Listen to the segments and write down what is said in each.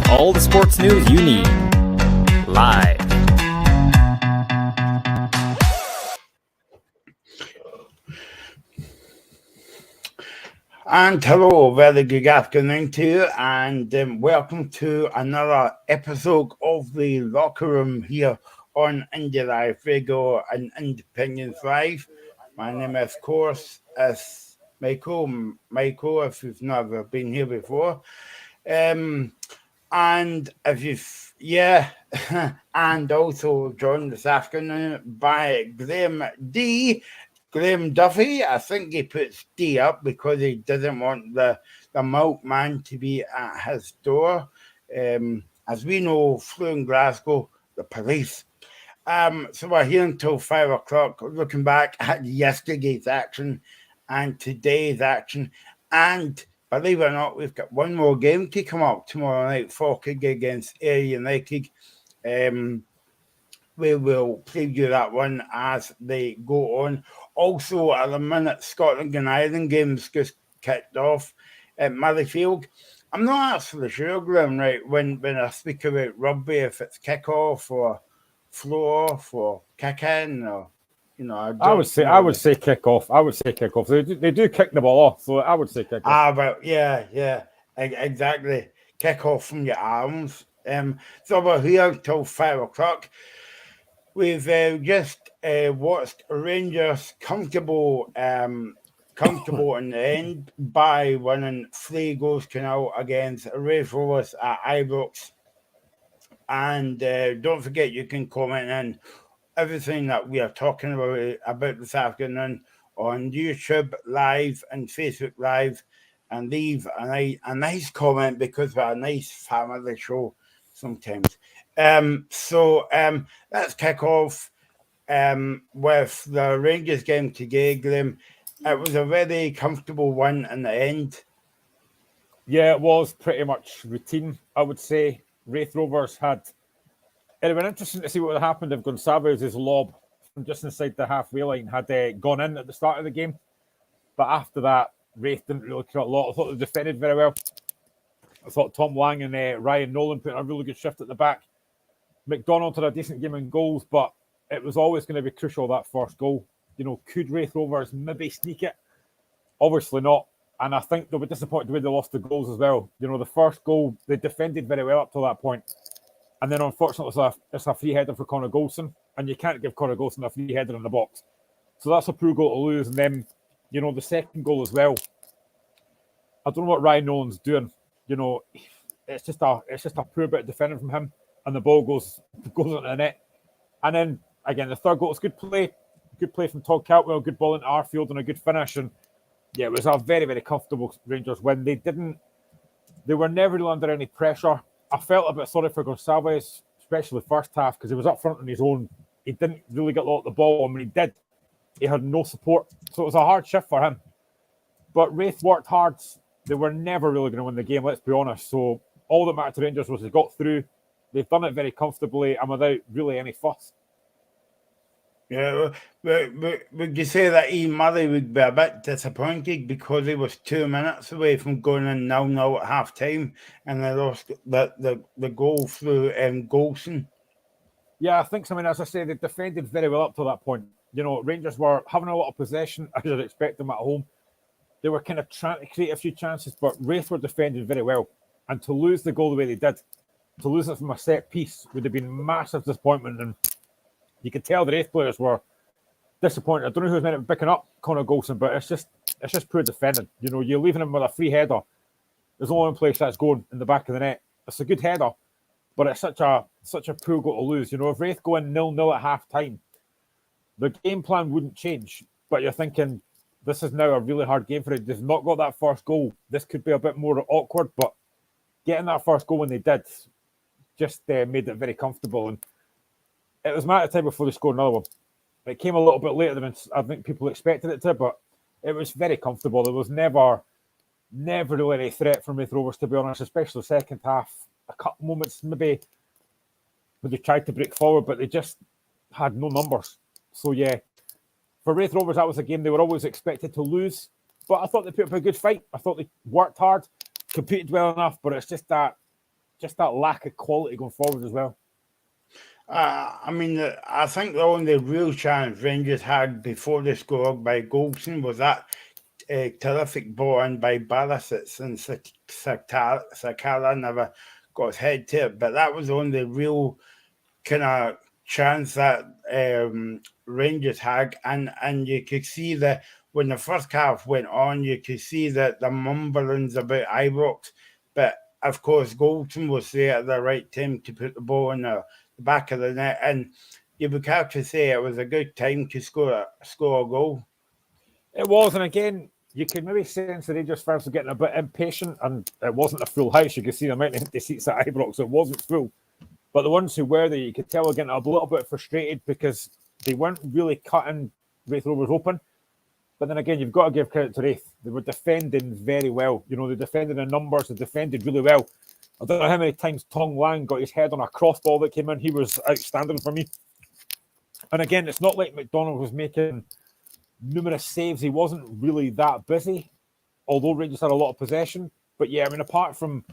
All the sports news you need. Live. And hello, very good afternoon to you, and welcome to another episode of the Locker Room here on Indie Live Radio and Independence Live. My name, of course, is Michael. Michael, if you've never been here before. And if you've, and also joined this afternoon by Graham Duffy. I think he puts D up because he doesn't want the milkman to be at his door. As we know, flew in Glasgow, the police. So we're here until 5 o'clock, looking back at yesterday's action and today's action. And believe it or not, we've got one more game to come up tomorrow night, Falkirk against Ayr United. We will preview that one as they go on. Also, at the minute, Scotland and Ireland games just kicked off at Murrayfield. I'm not actually sure, Graham, right, when I speak about rugby, if it's kick-off or floor-off or kick-in or, I would say kick-off. They do kick the ball off, so I would say kick-off. But yeah, exactly. Kick-off from your arms. So we're here until 5 o'clock. We've just watched Rangers comfortable in the end by winning 3 goals to 0 against Raith Rovers at Ibrox. And don't forget, you can comment on everything that we are talking about this afternoon on YouTube Live and Facebook Live, and leave a nice comment because we're a nice family show sometimes. So let's kick off with the Rangers game today, Graham. It was a very comfortable win in the end. Yeah, it was pretty much routine, I would say. Raith Rovers it'd have been interesting to see what would have happened if Gonçalves' lob from just inside the halfway line had gone in at the start of the game. But after that, Raith didn't really care a lot. I thought they defended very well. I thought Tom Lang and Ryan Nolan put a really good shift at the back. McDonald had a decent game in goals, but it was always going to be crucial, that first goal. Could Raith Rovers maybe sneak it? Obviously not. And I think they'll be disappointed the way they lost the goals as well. The first goal, they defended very well up to that point. And then, unfortunately, it's a free header for Connor Golson. And you can't give Connor Golson a free header in the box. So that's a poor goal to lose. And then, the second goal as well. I don't know what Ryan Nolan's doing. It's just a poor bit of defending from him. And the ball goes into the net. And then, again, the third goal was good play. Good play from Todd Cantwell, good ball into Arfield and a good finish. And yeah, it was a very, very comfortable Rangers win. They were never really under any pressure. I felt a bit sorry for Gonçalves, especially the first half, because he was up front on his own. He didn't really get a lot of the ball. And when he did, he had no support. So it was a hard shift for him. But Raith worked hard. They were never really going to win the game, let's be honest. So all that mattered to Rangers was they got through. They've done it very comfortably and without really any fuss. Yeah, would you say that Ian Murray would be a bit disappointed because he was 2 minutes away from going in 0-0 at half-time and they lost the goal through Golson? Yeah, I think so. I mean, as I say, they defended very well up to that point. Rangers were having a lot of possession, as you'd expect them at home. They were kind of trying to create a few chances, but Raith were defending very well. And to lose the goal the way they did, to lose it from a set piece would have been massive disappointment. And you could tell the Raith players were disappointed. I don't know who was meant to be picking up Connor Golson, but it's just poor defending. You're leaving him with a free header. There's only one place that's going in the back of the net. It's a good header, but it's such a poor goal to lose. If Raith go in 0-0 at half time, the game plan wouldn't change. But you're thinking, this is now a really hard game for it. They've not got that first goal. This could be a bit more awkward, but getting that first goal when they did just made it very comfortable. And it was a matter of time before they scored another one. It came a little bit later than I think people expected it to, but it was very comfortable. There was never really any threat from Raith Rovers, to be honest, especially the second half. A couple moments maybe where they tried to break forward, but they just had no numbers. So yeah, for Raith Rovers, that was a game they were always expected to lose. But I thought they put up a good fight. I thought they worked hard, competed well enough, but it's just that just that lack of quality going forward as well. I mean, I think the only real chance Rangers had before they scored by Goldson was that terrific ball in by Barisic, and Sakala never got his head to it. But that was the only real kind of chance that Rangers had, and you could see that when the first half went on, you could see that the mumblings about Ibrox, but of course Goldson was there at the right time to put the ball in the back of the net, and you would have to say it was a good time to score a goal. It was, and again, you could maybe sense the Rangers fans were getting a bit impatient, and it wasn't a full house. You could see the amount of empty seats at Ibrox, so it wasn't full. But the ones who were there, you could tell were getting a little bit frustrated because they weren't really cutting Raith Rovers open. But then again, you've got to give credit to Raith. They were defending very well. You know, they defended in numbers, they defended really well. I don't know how many times Tong Lang got his head on a crossball that came in. He was outstanding for me. And again, it's not like McDonald was making numerous saves. He wasn't really that busy, although Rangers had a lot of possession. But yeah, I mean, apart from,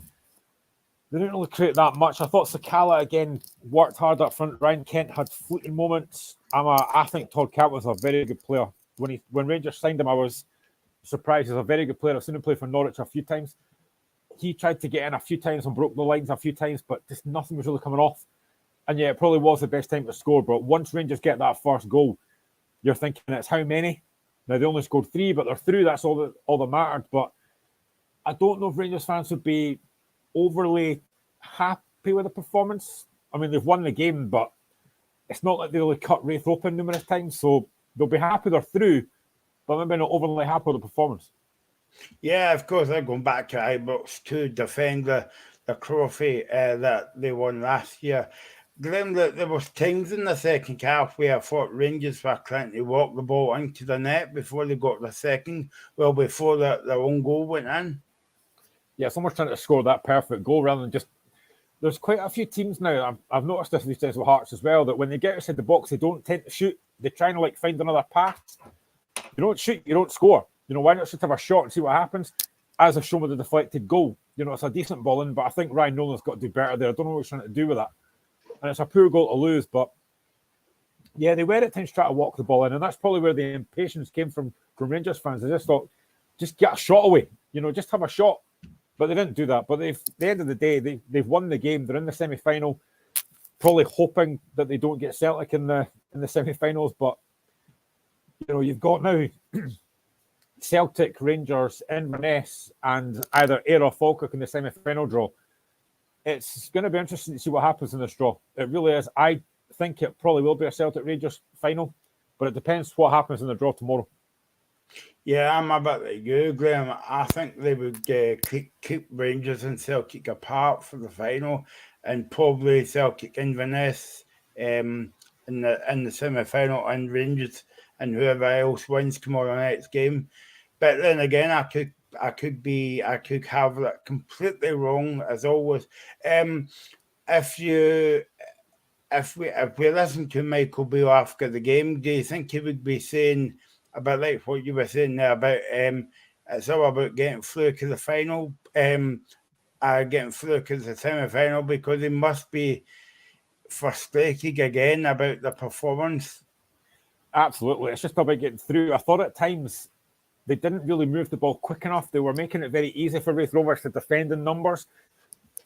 they didn't really create that much. I thought Sakala, again, worked hard up front. Ryan Kent had fleeting moments. I think Todd Cat was a very good player. When Rangers signed him, I was surprised. He's a very good player. I've seen him play for Norwich a few times. He tried to get in a few times and broke the lines a few times, but just nothing was really coming off. And yeah, it probably was the best time to score. But once Rangers get that first goal, you're thinking it's how many? Now, they only scored 3, but they're through. That's all that mattered. But I don't know if Rangers fans would be overly happy with the performance. I mean, they've won the game, but it's not like they really cut Raith open numerous times. So they'll be happy they're through, but maybe not overly happy with the performance. Yeah, of course, they're going back to Ibrox to defend the trophy that they won last year. Glenn, there was times in the second half where I thought Rangers were trying to walk the ball into the net before they got the second, before their own goal went in. Yeah, someone's trying to score that perfect goal rather than just... There's quite a few teams now, I've noticed this these days with Hearts as well, that when they get outside the box, they don't tend to shoot. They're trying to find another pass. You don't shoot, you don't score. You know, why not just have a shot and see what happens? As I've shown with the deflected goal, you know, it's a decent ball in, but I think Ryan Nolan's got to do better there. I don't know what he's trying to do with that. And it's a poor goal to lose, but yeah, they were at times trying to walk the ball in, and that's probably where the impatience came from Rangers fans. They just thought, just get a shot away, you know, just have a shot. But they didn't do that. But at the end of the day, they've won the game. They're in the semi-final, probably hoping that they don't get Celtic in the semi-finals. But you know, you've got now Celtic, Rangers, Inverness, and either Ayr or Falkirk in the semi-final draw. It's going to be interesting to see what happens in this draw. It really is. I think it probably will be a Celtic Rangers final, but it depends what happens in the draw tomorrow. Yeah, I'm a bit like you, Graham. I think they would keep Rangers and Celtic apart for the final, and probably Celtic Inverness in the semi-final, and Rangers and whoever else wins tomorrow night's game. But then again, I could have that completely wrong as always. If we listen to Michael Beale after the game, do you think he would be saying about like what you were saying there about it's all about getting through to the final, getting through to the semi-final, because he must be frustrated again about the performance? Absolutely. It's just about getting through. I thought at times they didn't really move the ball quick enough. They were making it very easy for Raith Rovers to defend in numbers.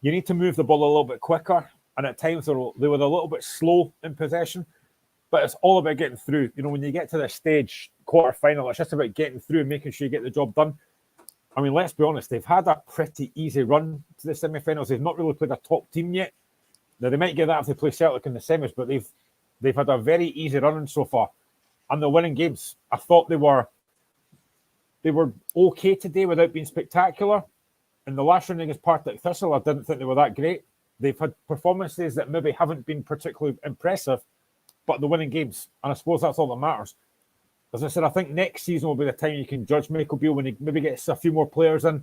You need to move the ball a little bit quicker, and at times they were a little bit slow in possession. But it's all about getting through. You know, when you get to this stage, quarter-final, it's just about getting through and making sure you get the job done. I mean, let's be honest, they've had a pretty easy run to the semi-finals. They've not really played a top team yet. Now, they might get that if they play Celtic in the semis, but they've had a very easy run so far. And they're winning games. I thought they were okay today without being spectacular. In the last round against Partick Thistle, I didn't think they were that great. They've had performances that maybe haven't been particularly impressive, but they're winning games. And I suppose that's all that matters. As I said, I think next season will be the time you can judge Michael Beale when he maybe gets a few more players in,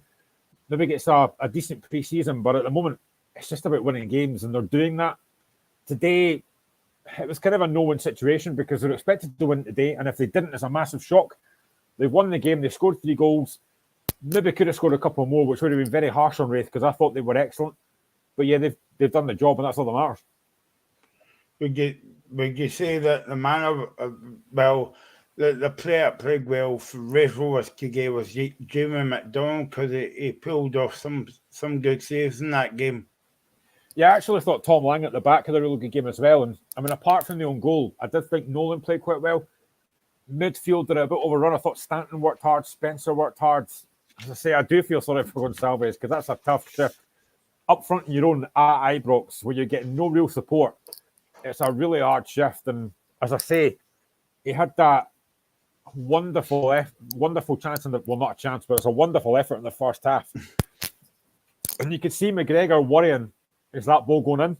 maybe gets a decent pre-season. But at the moment, it's just about winning games, and they're doing that. Today, it was kind of a no-win situation because they were expected to win today, and if they didn't, it's a massive shock. They've won the game, they scored 3 goals, maybe could have scored a couple more, which would have been very harsh on Raith because I thought they were excellent. But yeah, they've done the job, and that's all that matters. Would you say that the man the player that played well for Raith Rovers today was Jamie McDonald, because he pulled off some good saves in that game. Yeah, I actually thought Tom Lang at the back had a really good game as well. And I mean, apart from the own goal, I did think Nolan played quite well. Midfield did a bit overrun. I thought Stanton worked hard, Spencer worked hard. As I say, I do feel sorry for Gonçalves, because that's a tough shift. Up front in your own at Ibrox, where you're getting no real support, it's a really hard shift. And as I say, he had that wonderful chance not a chance, but it's a wonderful effort in the first half. And you could see McGregor worrying, is that ball going in?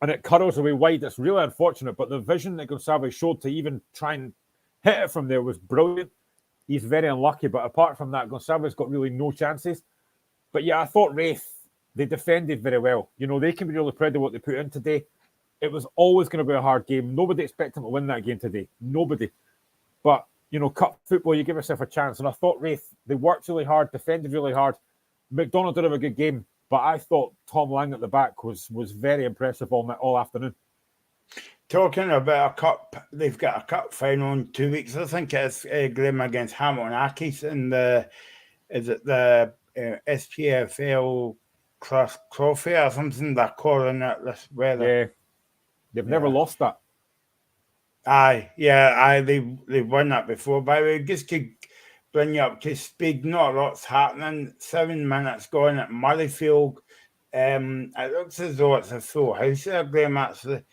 And it curls away wide. It's really unfortunate, but the vision that Gonçalves showed to even try and hit it from there was brilliant. He's very unlucky, but apart from that, Gonçalves got really no chances. But yeah, I thought Raith, they defended very well. You know, they can be really proud of what they put in today. It was always going to be a hard game. Nobody expected them to win that game today. Nobody. But, you know, cup football, you give yourself a chance. And I thought Raith, they worked really hard, defended really hard. McDonald did have a good game, but I thought Tom Lang at the back was very impressive all afternoon. Talking about a cup, they've got a cup final in 2 weeks. I think it's Graham against Hamilton Accies in the SPFL Class Trophy or something they're calling it this weather. Yeah, they've never lost that. They've won that before. By the way, just to bring you up to speed, not a lot's happening. 7 minutes gone at Murrayfield. It looks as though it's a full house there, Graham, actually.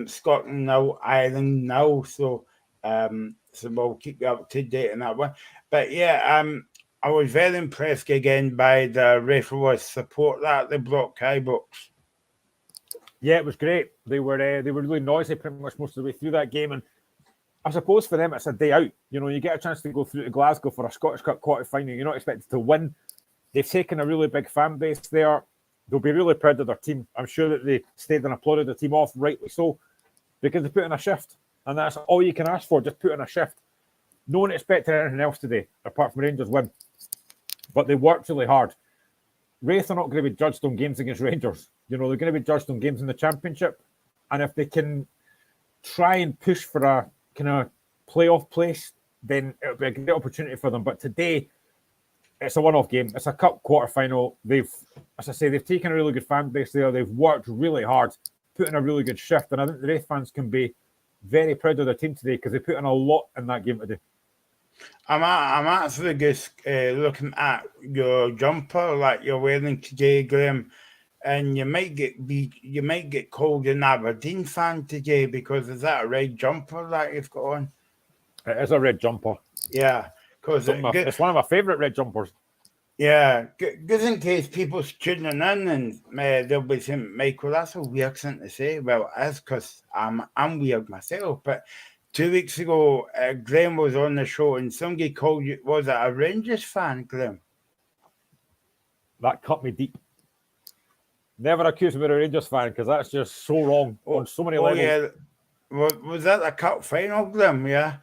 Scotland now, Ireland now, so we'll keep you up to date on that one. But yeah, I was very impressed again by the referees' support that they brought Ibrox. Yeah, it was great. They were really noisy pretty much most of the way through that game, and I suppose for them it's a day out. You know, you get a chance to go through to Glasgow for a Scottish Cup quarter-final. You're not expected to win. They've taken a really big fan base there. They'll be really proud of their team. I'm sure that they stayed and applauded the team off, rightly so, because they put in a shift. And that's all you can ask for, just put in a shift. No one expected anything else today, apart from Rangers win. But they worked really hard. Raith are not going to be judged on games against Rangers. You know, they're going to be judged on games in the Championship. And if they can try and push for a kind of playoff place, then it'll be a great opportunity for them. But today, it's a one-off game. It's a cup quarter-final. They've taken a really good fan base there. They've worked really hard, put in a really good shift. And I think the Raith fans can be very proud of their team today because they put in a lot in that game today. I'm actually just looking at your jumper like you're wearing today, Graham, and you might get called an Aberdeen fan today because is that a red jumper that you've got on? It is a red jumper. Yeah, because it's one of my favourite red jumpers. Yeah, just in case people's tuning in and they'll be saying, Michael, that's a weird thing to say. Well, it's because I'm weird myself, but 2 weeks ago, Graham was on the show and somebody called you, was it a Rangers fan, Graham? That cut me deep. Never accuse me of a Rangers fan because that's just so wrong on so many levels. Yeah. Was that the cup final, Graham? Yeah.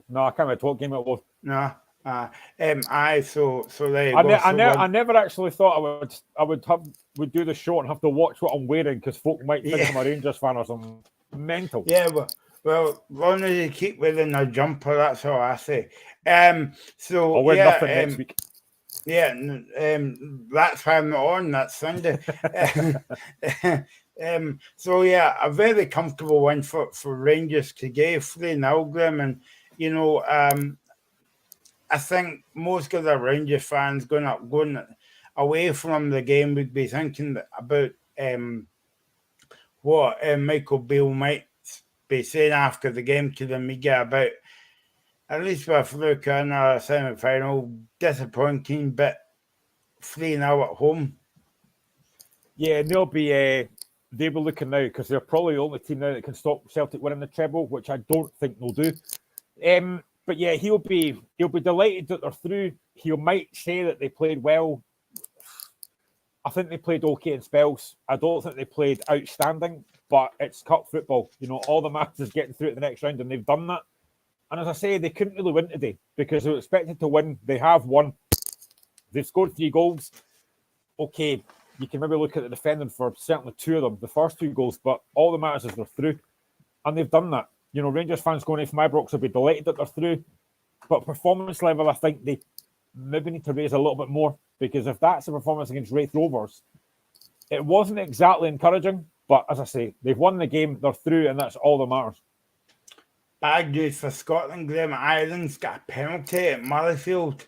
No, I can't remember what game it was. No. So there you go. I never actually thought I would do the show and have to watch what I'm wearing because folk might think I'm a Rangers fan or something. Mental. Yeah, well, as long as you keep within a jumper, that's all I say. I'll wear nothing next week. Yeah, that's why I'm not on that Sunday. So yeah, a very comfortable win for Rangers today, 3-0, Graham, and you know, I think most of the Rangers fans going away from the game would be thinking about what Michael Beale might be saying after the game to the media about, at least with Luke in our semi-final, disappointing, but 3-0 at home. Yeah, they'll be looking now because they're probably the only team now that can stop Celtic winning the treble, which I don't think they'll do. But yeah, he'll be delighted that they're through. He might say that they played well. I think they played okay in spells. I don't think they played outstanding, but it's cup football. You know, all the matters is getting through to the next round, and they've done that. And as I say, they couldn't really win today because they were expected to win. They have won. They've scored 3 goals. Okay, you can maybe look at the defending for certainly two of them, the first two goals, but all that matters is they're through. And they've done that. You know, Rangers fans going in from Ibrox will be delighted that they're through. But performance level, I think they maybe need to raise a little bit more, because if that's a performance against Wraith Rovers, it wasn't exactly encouraging. But as I say, they've won the game, they're through, and that's all that matters. Bad news for Scotland, Graham. Ireland's got a penalty at Murrayfield.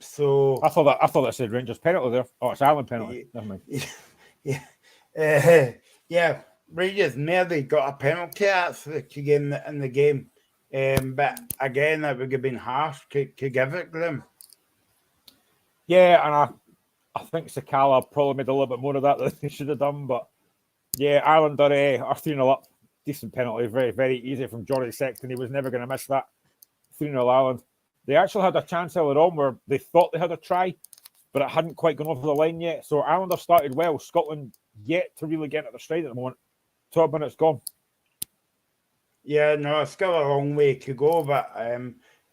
So I thought that said Rangers penalty there. Oh, it's Ireland penalty. Never mind. Yeah. Rangers nearly got a penalty actually to get in the game. But again, it would have been harsh to give it, Graham. Yeah, and I think Sakala probably made a little bit more of that than they should have done. But yeah, Ireland are 3-0 up. Decent penalty, very, very easy from Johnny Sexton. He was never going to miss that. 3-0 Ireland. They actually had a chance earlier on where they thought they had a try, but it hadn't quite gone over the line yet. So Ireland have started well. Scotland yet to really get at the stride at the moment. 12 minutes gone. Yeah, no, it's got a long way to go, but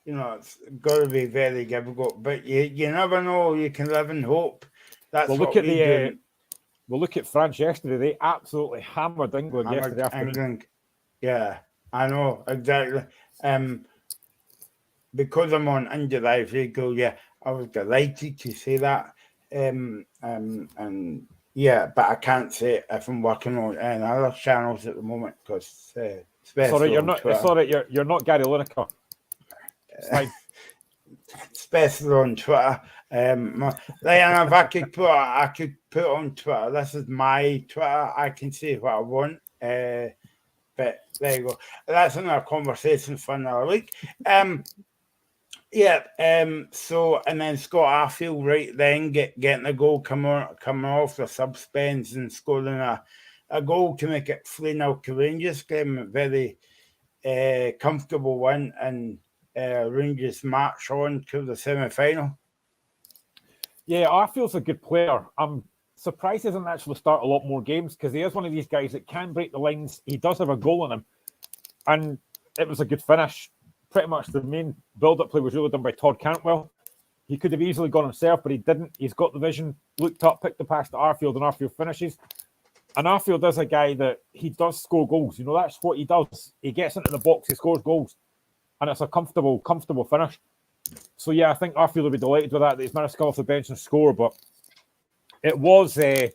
it's got to be very difficult. But you never know. You can live in hope. That's what we do. We'll look at France yesterday. They absolutely hammered England yesterday afternoon. Yeah, I know exactly. Because I'm on Injured Ivory Go, yeah, I was delighted to see that. And yeah, but I can't say it if I'm working on any other channels at the moment because sorry, you're not Gary Lineker. Especially on Twitter. If I could put on Twitter. This is my Twitter. I can say what I want. But there you go. That's another conversation for another week. So and then Scott Arfield right then getting a goal coming off the suspense and scoring a goal to make it 3-0 to Rangers. Very comfortable win, and Rangers march on to the semi-final. Yeah, Arfield's a good player. I'm surprised he doesn't actually start a lot more games because he is one of these guys that can break the lines. He does have a goal in him, and it was a good finish. Pretty much the main build-up play was really done by Todd Cantwell. He could have easily gone himself, but he didn't. He's got the vision, looked up, picked the pass to Arfield, and Arfield finishes. And Arfield is a guy that he does score goals. You know, that's what he does. He gets into the box, he scores goals, and it's a comfortable finish. So yeah, I think Arfield will be delighted with that he's managed to come off the bench and score. But it was very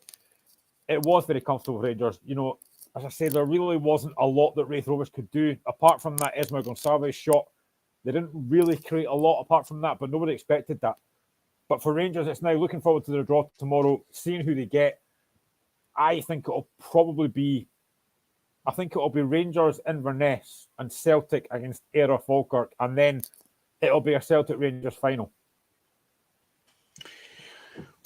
comfortable for Rangers. You know, as I said, there really wasn't a lot that Wraith Rovers could do apart from that Esmer Gonçalves shot. They didn't really create a lot apart from that, but nobody expected that. But for Rangers, it's now looking forward to their draw tomorrow, seeing who they get. I think it'll be Rangers Inverness and Celtic against Ayr Falkirk, and then it'll be a Celtic Rangers final.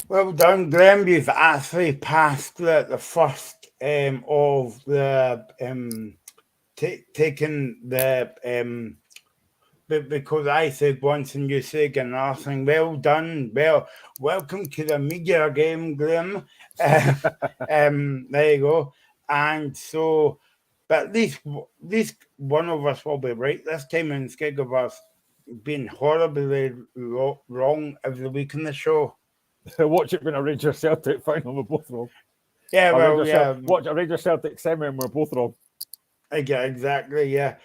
Well done, Graham. You've actually passed the first of the taking the because I said once and you said nothing. Well done. Well, welcome to the media game, Graham. There you go. And so, but at least one of us will be right this time instead of us being horribly wrong every week in the show. Watch it when a Rangers Celtic final, we're both wrong. Yeah, watch a Rangers Celtic semi and we're both wrong. Yeah, exactly. Yeah.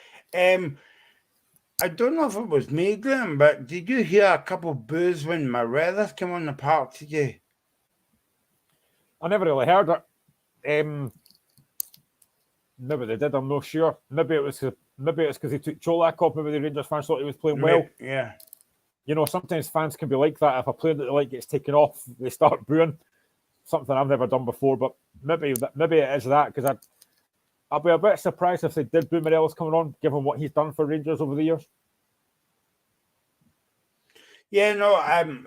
I don't know if it was me, Graham, but did you hear a couple of boos when Morelos came on the park today? I never really heard it. Maybe they did. I'm not sure. Maybe it's because he took Cholak off. Maybe the Rangers fans thought he was playing well. Yeah. You know, sometimes fans can be like that. If a player that they like gets taken off, they start booing. Something I've never done before, but maybe it is that, because I'll be a bit surprised if they did boo Morelos coming on, given what he's done for Rangers over the years. Yeah, no,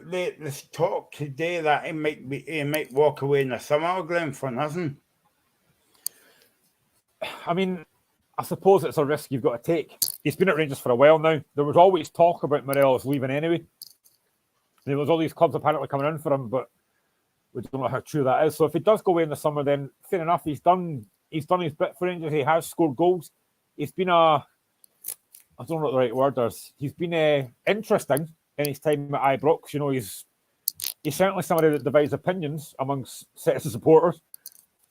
there's talk today that he might walk away in the summer, Glenn, for nothing. I mean, I suppose it's a risk you've got to take. He's been at Rangers for a while now. There was always talk about Morelos leaving anyway. There was all these clubs apparently coming in for him, but we don't know how true that is. So if he does go away in the summer, then fair enough. He's done his bit for Rangers. He has scored goals. He's been I don't know what the right word is. He's been interesting in his time at Ibrox. You know, he's he's certainly somebody that divides opinions amongst sets of supporters.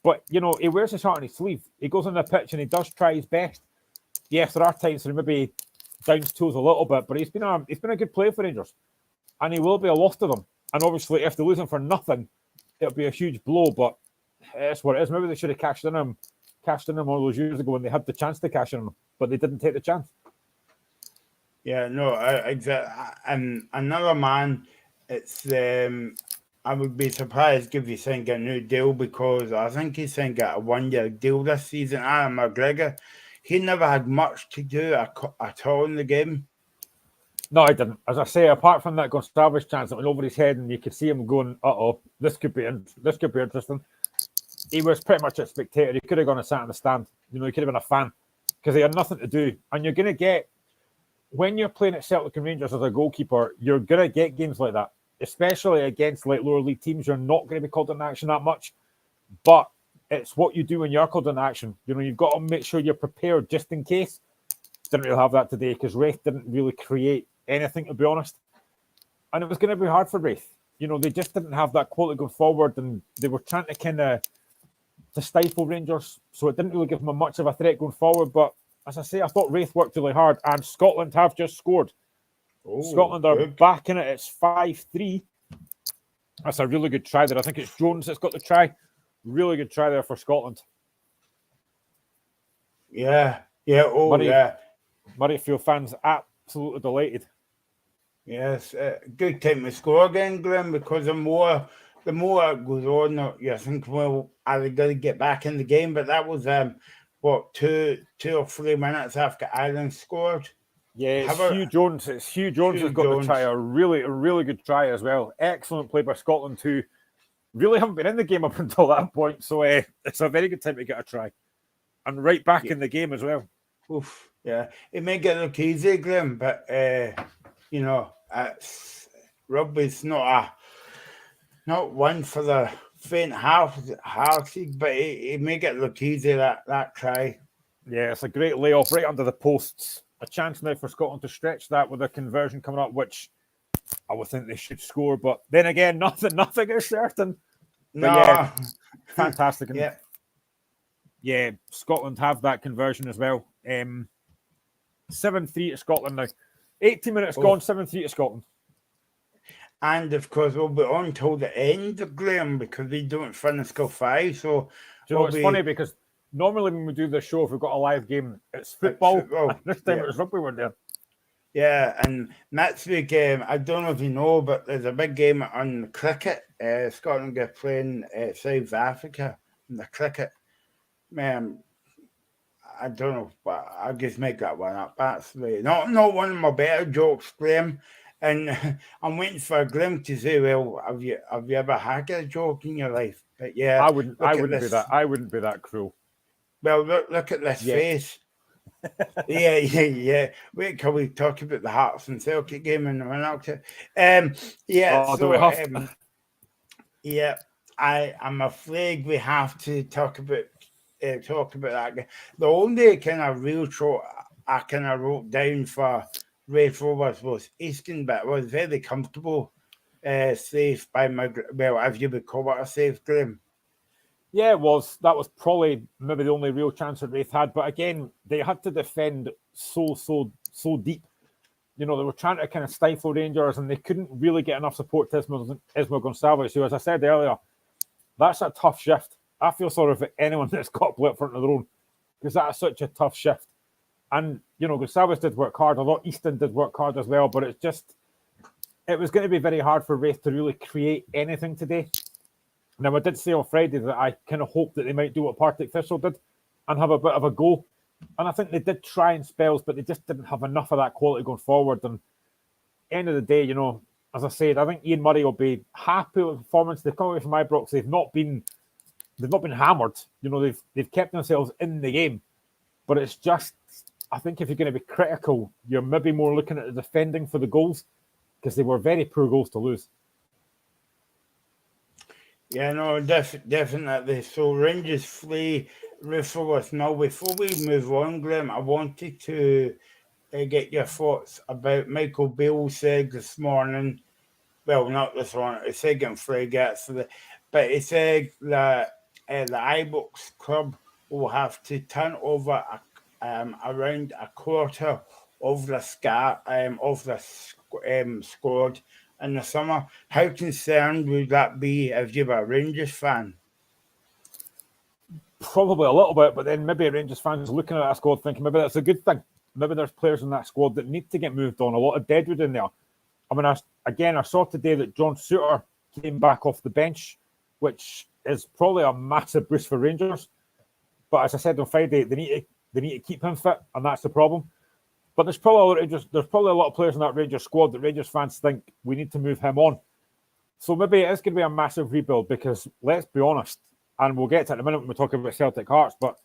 But, you know, he wears his heart on his sleeve. He goes on the pitch and he does try his best. Yes, there are times where he maybe downs tools a little bit, but he's been a good player for Rangers. And he will be a loss to them. And obviously, if they lose him for nothing, it'll be a huge blow. But that's what it is. Maybe they should have cashed in him all those years ago when they had the chance to cash in him, but they didn't take the chance. Yeah, no, exactly. And another man, it's I would be surprised if he's signed a new deal, because I think he's signed a 1-year deal this season. Aaron McGregor, he never had much to do at all in the game. No, I didn't. As I say, apart from that Gonçalves chance that went over his head, and you could see him going, "Uh-oh, this could be interesting." He was pretty much a spectator. He could have gone and sat in the stand. You know, he could have been a fan because he had nothing to do. And you're going to get, when you're playing at Celtic and Rangers as a goalkeeper, you're going to get games like that, especially against like lower league teams. You're not going to be called into action that much, but it's what you do when you're called into action. You know, you've got to make sure you're prepared just in case. Didn't really have that today because Wraith didn't really create anything, to be honest. And it was going to be hard for Wraith. You know, they just didn't have that quality going forward, and they were trying to kind of to stifle Rangers, so it didn't really give them much of a threat going forward. But as I say, I thought Wraith worked really hard, and Scotland have just scored. Scotland are back in it. It's 5-3. That's a really good try there. I think it's Jones that's got the try. Really good try there for Scotland. Yeah. Murrayfield fans absolutely delighted. Yes, good time to score again, Graham, because the more it goes on, you think, well, are they going to get back in the game? But that was, 2 or 3 minutes after Ireland scored. Yeah, Hugh Jones has got the try, a really good try as well. Excellent play by Scotland, who really haven't been in the game up until that point. So it's a very good time to get a try. And right back in the game as well. Oof, yeah. It may get look easy, Graham, but, you know, rugby's not one for the faint-hearted, but it make it look easy, that try. Yeah, it's a great layoff right under the posts. A chance now for Scotland to stretch that with a conversion coming up, which I would think they should score. But then again, nothing is certain. But no. Yeah, fantastic. Yeah, Scotland have that conversion as well. 7-3 to Scotland now. 18 minutes gone, 7-3 to Scotland. And of course, we'll be on till the end of Graham because we don't finish till 5. So it's funny because normally when we do the show, if we've got a live game, it's football. And this time it was rugby we're there. Yeah, and next week, I don't know if you know, but there's a big game on cricket. Scotland are playing South Africa in the cricket. I don't know, but I'll just make that one up. That's not one of my better jokes, Graham. And I'm waiting for Graham to say, "Well, have you ever had a joke in your life?" But yeah, I wouldn't be that. I wouldn't be that cruel. Well, look at this face. Yeah. Wait till we talk about the Hearts and Celtic game in the run-up to. Do we have? Yeah, I'm afraid we have to talk about that game. The only kind of real shot I kind of wrote down for Wraith Rovers was Easton, but it was very comfortable save by if you would call it a save, Graham. Yeah, it was. That was probably maybe the only real chance that Wraith had. But again, they had to defend so deep. You know, they were trying to kind of stifle Rangers, and they couldn't really get enough support to Ismael Gonçalves, who, as I said earlier, that's a tough shift. I feel sorry for anyone that's got to play up front of their own, because that is such a tough shift. And, you know, Gonçalves did work hard. A lot Easton did work hard as well, but it was going to be very hard for Wraith to really create anything today. Now, I did say on Friday that I kind of hoped that they might do what Partick Thistle did and have a bit of a go. And I think they did try in spells, but they just didn't have enough of that quality going forward. And end of the day, you know, as I said, I think Ian Murray will be happy with the performance. They've come away from Ibrox. They've not been hammered. You know, they've kept themselves in the game. But it's just, I think if you're going to be critical, you're maybe more looking at the defending for the goals, because they were very poor goals to lose. Yeah, no, definitely. So Rangers flee Rutherford. Now, before we move on, Graham, I wanted to get your thoughts about Michael Beale said this morning well, not this one, it's again frigates, but he said that the iBooks club will have to turn over around a quarter of the squad in the summer. How concerned would that be if you were a Rangers fan? Probably a little bit, but then maybe Rangers fans looking at that squad thinking maybe that's a good thing. Maybe there's players in that squad that need to get moved on. A lot of deadwood in there. I mean, I saw today that John Souttar came back off the bench, which is probably a massive boost for Rangers. But as I said on Friday, they need to keep him fit, and that's the problem. But there's probably a lot of players in that Rangers squad that Rangers fans think we need to move him on. So maybe it is going to be a massive rebuild because let's be honest, and we'll get to it in a minute when we talk about Celtic Hearts, but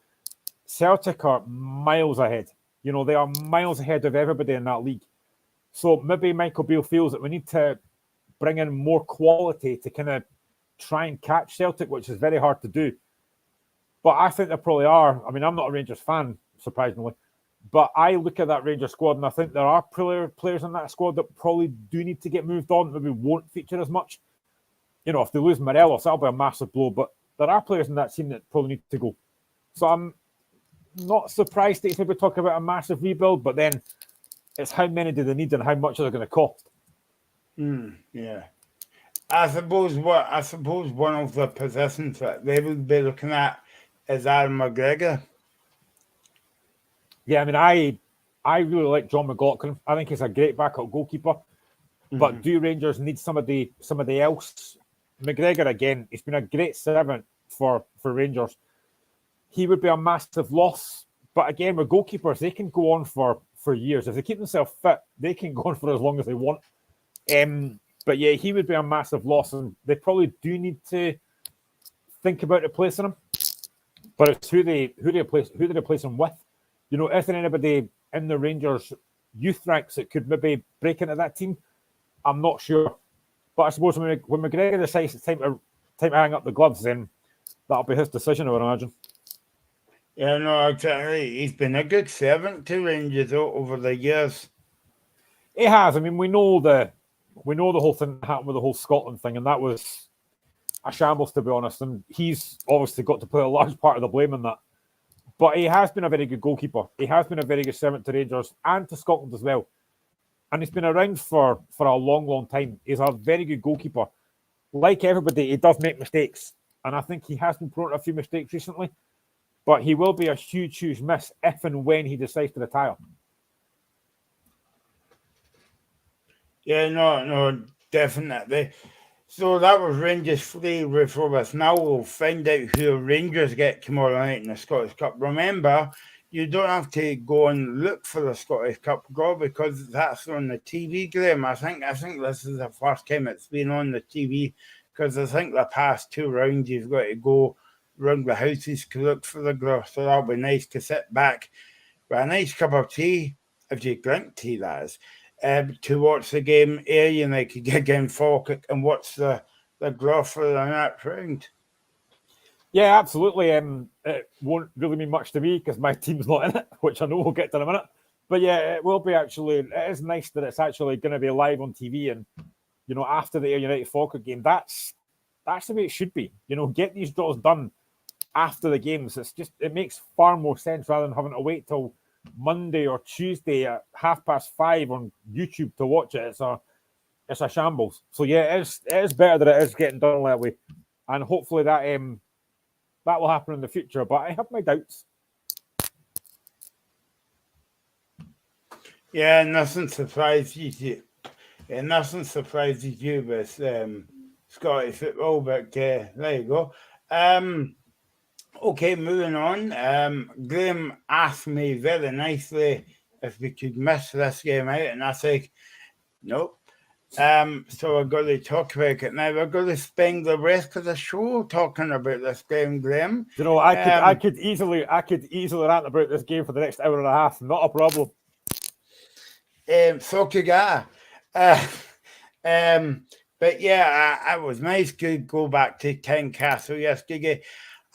Celtic are miles ahead. You know, they are miles ahead of everybody in that league. So maybe Michael Beale feels that we need to bring in more quality to kind of try and catch Celtic, which is very hard to do. But I think they probably are. I mean, I'm not a Rangers fan, surprisingly. But I look at that Rangers squad and I think there are players in that squad that probably do need to get moved on, maybe won't feature as much. You know, if they lose Morelos, that'll be a massive blow. But there are players in that team that probably need to go. So I'm not surprised that he's maybe talking about a massive rebuild, but then it's how many do they need and how much are they going to cost? Yeah. I suppose one of the positions that they would be looking at is Aaron McGregor. Yeah, I mean, I really like John McLaughlin. I think he's a great backup goalkeeper. But do Rangers need somebody else? McGregor, again, he's been a great servant for Rangers. He would be a massive loss. But again, with goalkeepers, they can go on for years. If they keep themselves fit, they can go on for as long as they want. But yeah, he would be a massive loss. And they probably do need to think about replacing him. But it's who they replace him with. You know, is there anybody in the Rangers youth ranks that could maybe break into that team? I'm not sure. But I suppose when McGregor decides it's time to hang up the gloves, then that'll be his decision, I would imagine. Yeah, no, exactly. He's been a good servant to Rangers over the years. He has. I mean, we know the whole thing that happened with the whole Scotland thing, and that was a shambles, to be honest. And he's obviously got to play a large part of the blame in that. But he has been a very good goalkeeper. He has been a very good servant to Rangers and to Scotland as well. And he's been around for a long, long time. He's a very good goalkeeper. Like everybody, he does make mistakes. And I think he has been prone to a few mistakes recently. But he will be a huge, huge miss if and when he decides to retire. Yeah, no, definitely. So that was Rangers 3 before us. Now we'll find out who Rangers get tomorrow night in the Scottish Cup. Remember, you don't have to go and look for the Scottish Cup goal because that's on the TV, Graham. I think this is the first time it's been on the TV because I think the past 2 rounds you've got to go round the houses to look for the goal. So that'll be nice to sit back with a nice cup of tea, if you drink tea, that is. To watch the game here, you know, could get again Falkirk and watch the draw for the next round. Yeah, absolutely. It won't really mean much to me because my team's not in it, which I know we'll get to in a minute. But yeah, it will be actually. It is nice that it's actually going to be live on TV, and you know, after the Ayr United Falkirk game, that's the way it should be. You know, get these draws done after the games. It makes far more sense rather than having to wait till Monday or Tuesday at 5:30 on YouTube to watch it. It's a shambles. So yeah, it is better that it is getting done that way, and hopefully that will happen in the future. But I have my doubts. Yeah, nothing surprises you. Yeah, nothing surprises you with Scottish football. But there you go. Okay, moving on. Graham asked me very nicely if we could miss this game out, and I said, nope. So we're going to talk about it now. We're going to spend the rest of the show talking about this game, Graham. You know, I could easily rant about this game for the next hour and a half. Not a problem. So could I. But yeah, it was nice to go back to Tynecastle yesterday.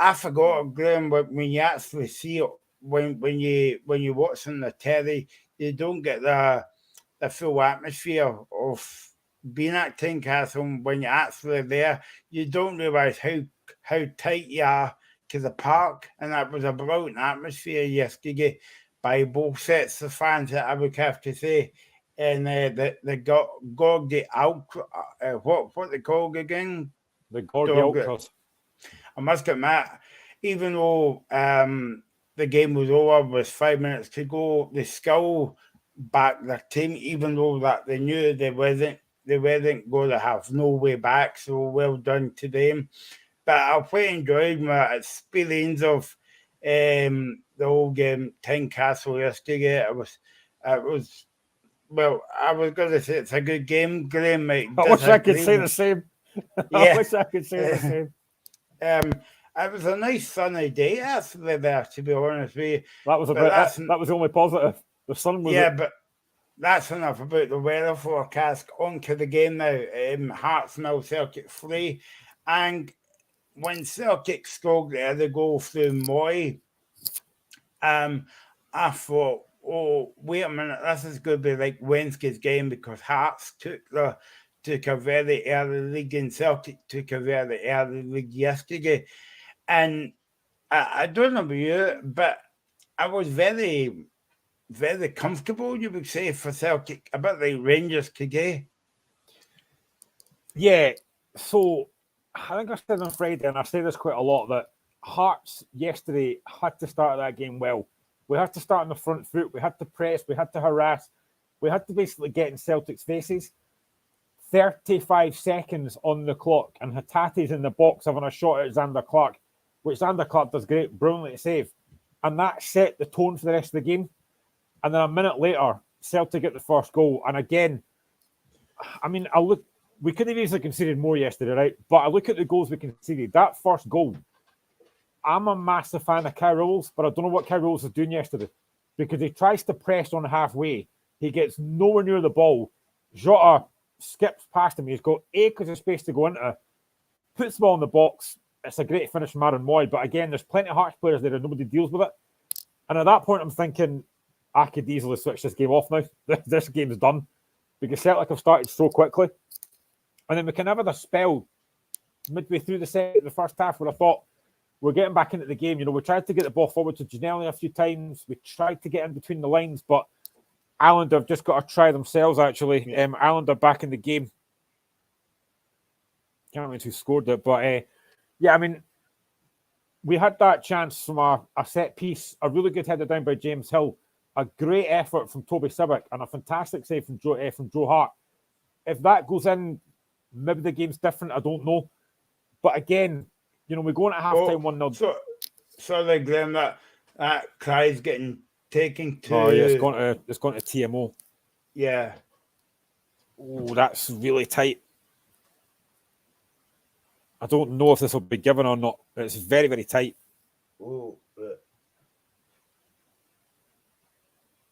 I forgot, Graham, but when you actually see it, when you watch on the telly, you don't get the full atmosphere of being at Tynecastle, when you're actually there, you don't realise how tight you are to the park, and that was a brilliant atmosphere yesterday by both sets of fans, that I would have to say. And they got Gorgie Ultra, what they called again? The Gorgie Ultras. I must admit, even though the game was over with 5 minutes to go, they still backed their team, even though that they knew they wasn't going to have no way back. So well done to them. But I quite enjoyed my experience of the whole game, Tynecastle yesterday. It was. Well, I was going to say it's a good game. Graham might. I wish I could say the same. Yeah. I wish I could say the same. It was a nice sunny day actually there, to be honest with you. That was that was the only positive. The sun was. Yeah, but that's enough about the weather forecast. On to the game now. Hearts 0, Celtic 3, and when Celtic scored the other goal through Moy, I thought, oh, wait a minute, this is going to be like Wednesday's game, because Hearts took a very early lead and Celtic took a very early lead yesterday. And I don't know about you, but I was very, very comfortable, you would say, for Celtic, a bit like Rangers today. Yeah, so I think I said on Friday, and I say this quite a lot, that Hearts yesterday had to start that game well. We had to start on the front foot. We had to press. We had to harass. We had to basically get in Celtic's faces. 35 seconds on the clock, and Hatate's in the box having a shot at Xander Clark, which Xander Clark does great, brilliantly to save. And that set the tone for the rest of the game. And then a minute later, Celtic get the first goal. And again, I mean, we could have easily conceded more yesterday, right? But I look at the goals we conceded. That first goal, I'm a massive fan of Carol's, but I don't know what Carol's is doing yesterday, because he tries to press on halfway. He gets nowhere near the ball. Jota skips past him. He's got acres of space to go into. Puts the ball in the box. It's a great finish from Aaron Moy. But again, there's plenty of Hearts players there and nobody deals with it. And at that point, I'm thinking, I could easily switch this game off now. This game's done, because Celtic have started so quickly. And then we can have a spell midway through the first half where I thought, we're getting back into the game. You know, we tried to get the ball forward to Janelli a few times. We tried to get in between the lines, but Ireland have just got to try themselves, actually. Yeah. Ireland are back in the game. Can't remember who scored it, but yeah, I mean, we had that chance from a set piece, a really good header down by James Hill, a great effort from Toby Sibic, and a fantastic save from Joe Hart. If that goes in, maybe the game's different, I don't know. But again, you know, we go on at half-time 1-0. So Graham, that cry's getting taken to... Oh, yeah, it's gone to TMO. Yeah. Oh, that's really tight. I don't know if this will be given or not. It's very, very tight. Oh,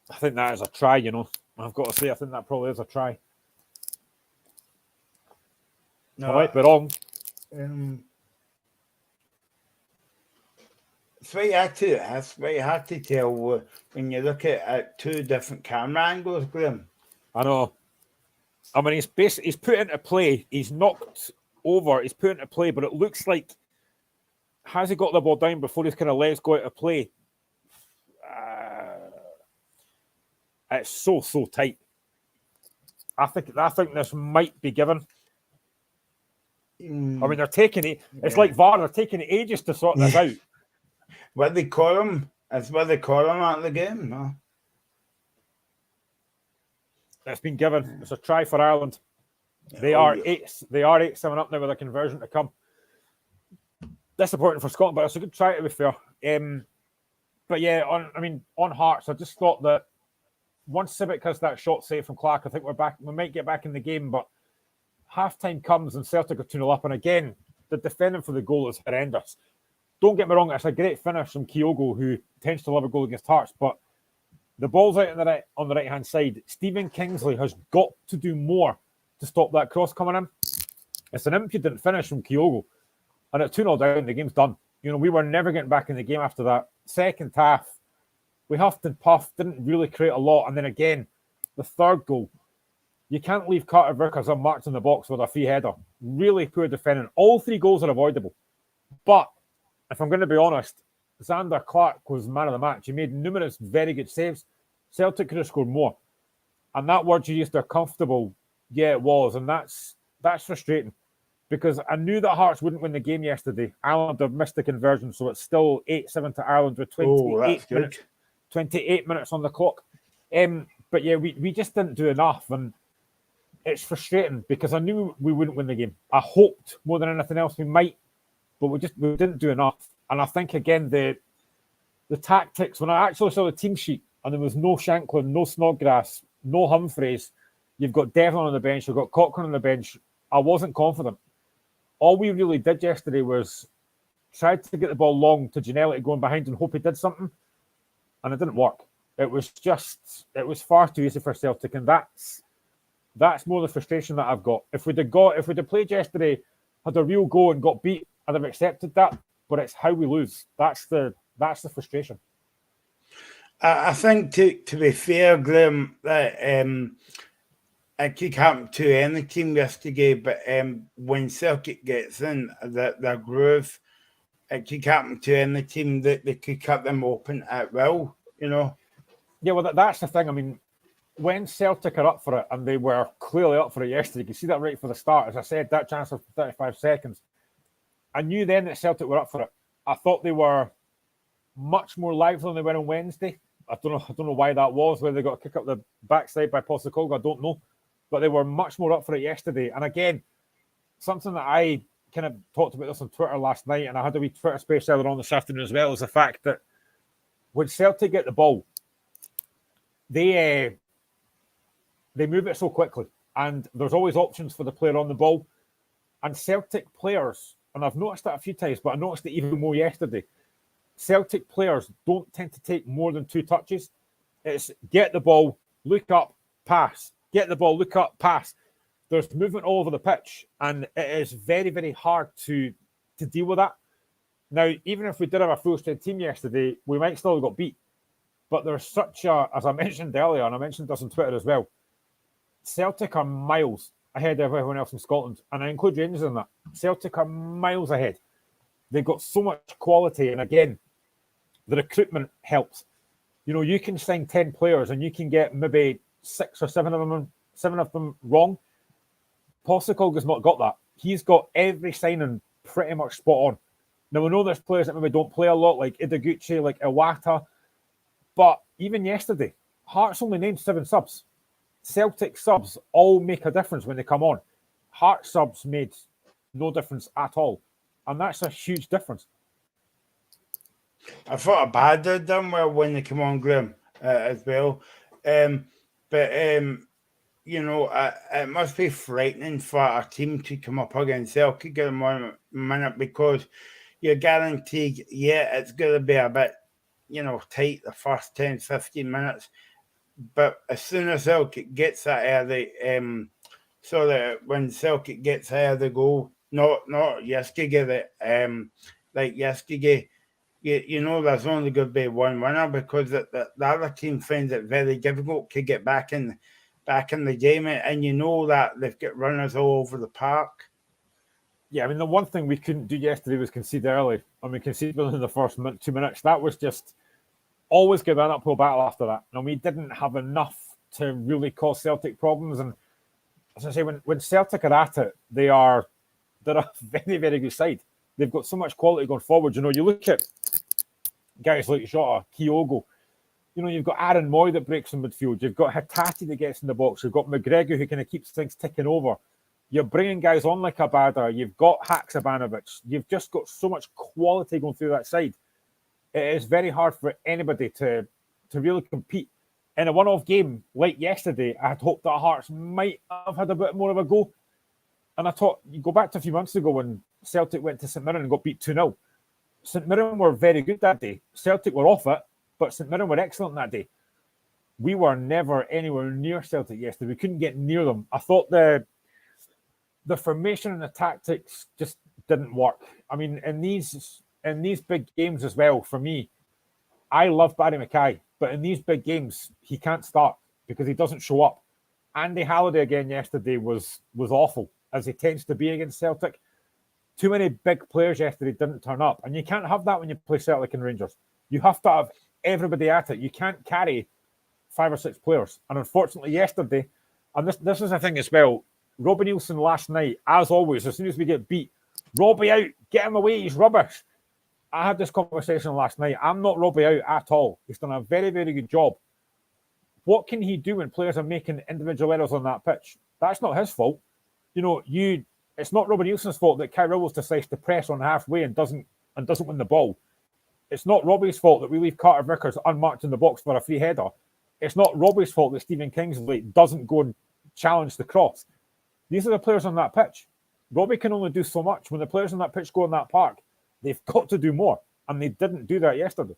I think that is a try, you know. I've got to say, I think that probably is a try. No, I might be wrong. It's very hard to tell when you look at two different camera angles, Graham. I know. I mean, he's put into play. He's knocked over. He's put into play, but it looks like, has he got the ball down before he's kind of lets go out of play? It's so tight. I think this might be given. I mean, they're taking it. It's like VAR. They're taking ages to sort this out. What they call him? That's what they call him at the game. No? It's been given. It's a try for Ireland. They are 8-7 up now with a conversion to come. Disappointing for Scotland, but it's a good try to be fair. But yeah, on Hearts, I just thought that once Sibic has that shot saved from Clark, I think we're back. We might get back in the game, but half-time comes and Celtic are 2-0 up, and again, the defending for the goal is horrendous. Don't get me wrong, it's a great finish from Kyogo, who tends to love a goal against Hearts, but the ball's out on the right-hand side. Stephen Kingsley has got to do more to stop that cross coming in. It's an impudent finish from Kyogo, and at 2-0 down, the game's done. You know, we were never getting back in the game after that. Second half, we huffed and puffed, didn't really create a lot, and then again, the third goal. You can't leave Carter Vickers unmarked in the box with a free header. Really poor defending. All 3 goals are avoidable. But if I'm going to be honest, Xander Clark was man of the match. He made numerous very good saves. Celtic could have scored more. And that word you used, they're comfortable. Yeah, it was. And that's frustrating because I knew that Hearts wouldn't win the game yesterday. Ireland have missed the conversion, so it's still 8-7 to Ireland with 28 minutes on the clock. But yeah, we just didn't do enough. And it's frustrating because I knew we wouldn't win the game. I hoped more than anything else we might, but we didn't do enough. And I think, again, the tactics, when I actually saw the team sheet and there was no Shanklin, no Snodgrass, no Humphreys, you've got Devlin on the bench, you've got Cochrane on the bench, I wasn't confident. All we really did yesterday was tried to get the ball long to Ginnelly going behind and hope he did something, and it didn't work. It was far too easy for Celtic, and that's more the frustration that I've got. If we'd have played yesterday, had a real go and got beat, I'd have accepted that. But it's how we lose. That's the frustration. I think to be fair, Graham, that it could happen to any team yesterday, but when Celtic gets in the groove, it could happen to any team that they could cut them open at will, you know. Yeah, well, that's the thing. I mean, when Celtic are up for it, and they were clearly up for it yesterday, you can see that right for the start. As I said, that chance of 35 seconds. I knew then that Celtic were up for it. I thought they were much more lively than they were on Wednesday. I don't know why that was, whether they got a kick up the backside by Postecoglou, I don't know. But they were much more up for it yesterday. And again, something that I kind of talked about this on Twitter last night, and I had a wee Twitter space earlier on this afternoon as well, is the fact that when Celtic get the ball, they move it so quickly. And there's always options for the player on the ball. And Celtic players, and I've noticed that a few times, but I noticed it even more yesterday, Celtic players don't tend to take more than 2 touches. It's get the ball, look up, pass. Get the ball, look up, pass. There's movement all over the pitch, and it is very, very hard to deal with that. Now, even if we did have a full-strength team yesterday, we might still have got beat. But there's such a, as I mentioned earlier, and I mentioned this on Twitter as well, Celtic are miles ahead of everyone else in Scotland, and I include Rangers in that. Celtic are miles ahead. They've got so much quality, and again, the recruitment helps. You know, you can sign 10 players, and you can get maybe 6 or 7 of them wrong. Postecoglou's not got that. He's got every signing pretty much spot on. Now, we know there's players that maybe don't play a lot, like Ideguchi, like Iwata, but even yesterday, Hearts only named 7 subs. Celtic subs all make a difference when they come on. Hearts subs made no difference at all, and that's a huge difference. I thought Abad had done well when they come on, Graham, as well. But you know, it must be frightening for a team to come up against Celtic in 1 minute because you're guaranteed, it's going to be a bit, you know, tight the first 10, 15 minutes. But as soon as Celtic gets that early, so that when Celtic gets ahead of the goal, not yesterday, like yesterday, you know there's only going to be one winner because the other team finds it very difficult to get back in the game, and you know that they've got runners all over the park. Yeah, I mean, the one thing we couldn't do yesterday was concede early. I mean, concede within the first 2 minutes. That was just always give an uphill battle after that. And we didn't have enough to really cause Celtic problems. And as I say, when Celtic are at it, they're a very, very good side. They've got so much quality going forward. You know, you look at guys like Jota, Kyogo. You know, you've got Aaron Moy that breaks in midfield. You've got Hattati that gets in the box. You've got McGregor who kind of keeps things ticking over. You're bringing guys on like Abada. You've got Haksabanovic. You've just got so much quality going through that side. It is very hard for anybody to really compete. In a one-off game like yesterday, I had hoped that Hearts might have had a bit more of a go. And I thought, you go back to a few months ago when Celtic went to St Mirren and got beat 2-0. St Mirren were very good that day. Celtic were off it, but St Mirren were excellent that day. We were never anywhere near Celtic yesterday. We couldn't get near them. I thought the formation and the tactics just didn't work. I mean, in these big games as well, for me, I love Barry Mackay, but in these big games, he can't start because he doesn't show up. Andy Halliday again yesterday was awful, as he tends to be against Celtic. Too many big players yesterday didn't turn up, and you can't have that when you play Celtic and Rangers. You have to have everybody at it. You can't carry 5 or 6 players. And unfortunately, yesterday, and this is the thing as well, Robbie Nielsen last night, as always, as soon as we get beat, Robbie out, get him away, he's rubbish. I had this conversation last night. I'm not Robbie out at all. He's done a very, very good job. What can he do when players are making individual errors on that pitch? That's not his fault. It's not Robbie Nielsen's fault that Kai Rowles decides to press on halfway and doesn't win the ball. It's not Robbie's fault that we leave Carter Vickers unmarked in the box for a free header. It's not Robbie's fault that Stephen Kingsley doesn't go and challenge the cross. These are the players on that pitch. Robbie can only do so much. When the players on that pitch go in that park, they've got to do more. And they didn't do that yesterday.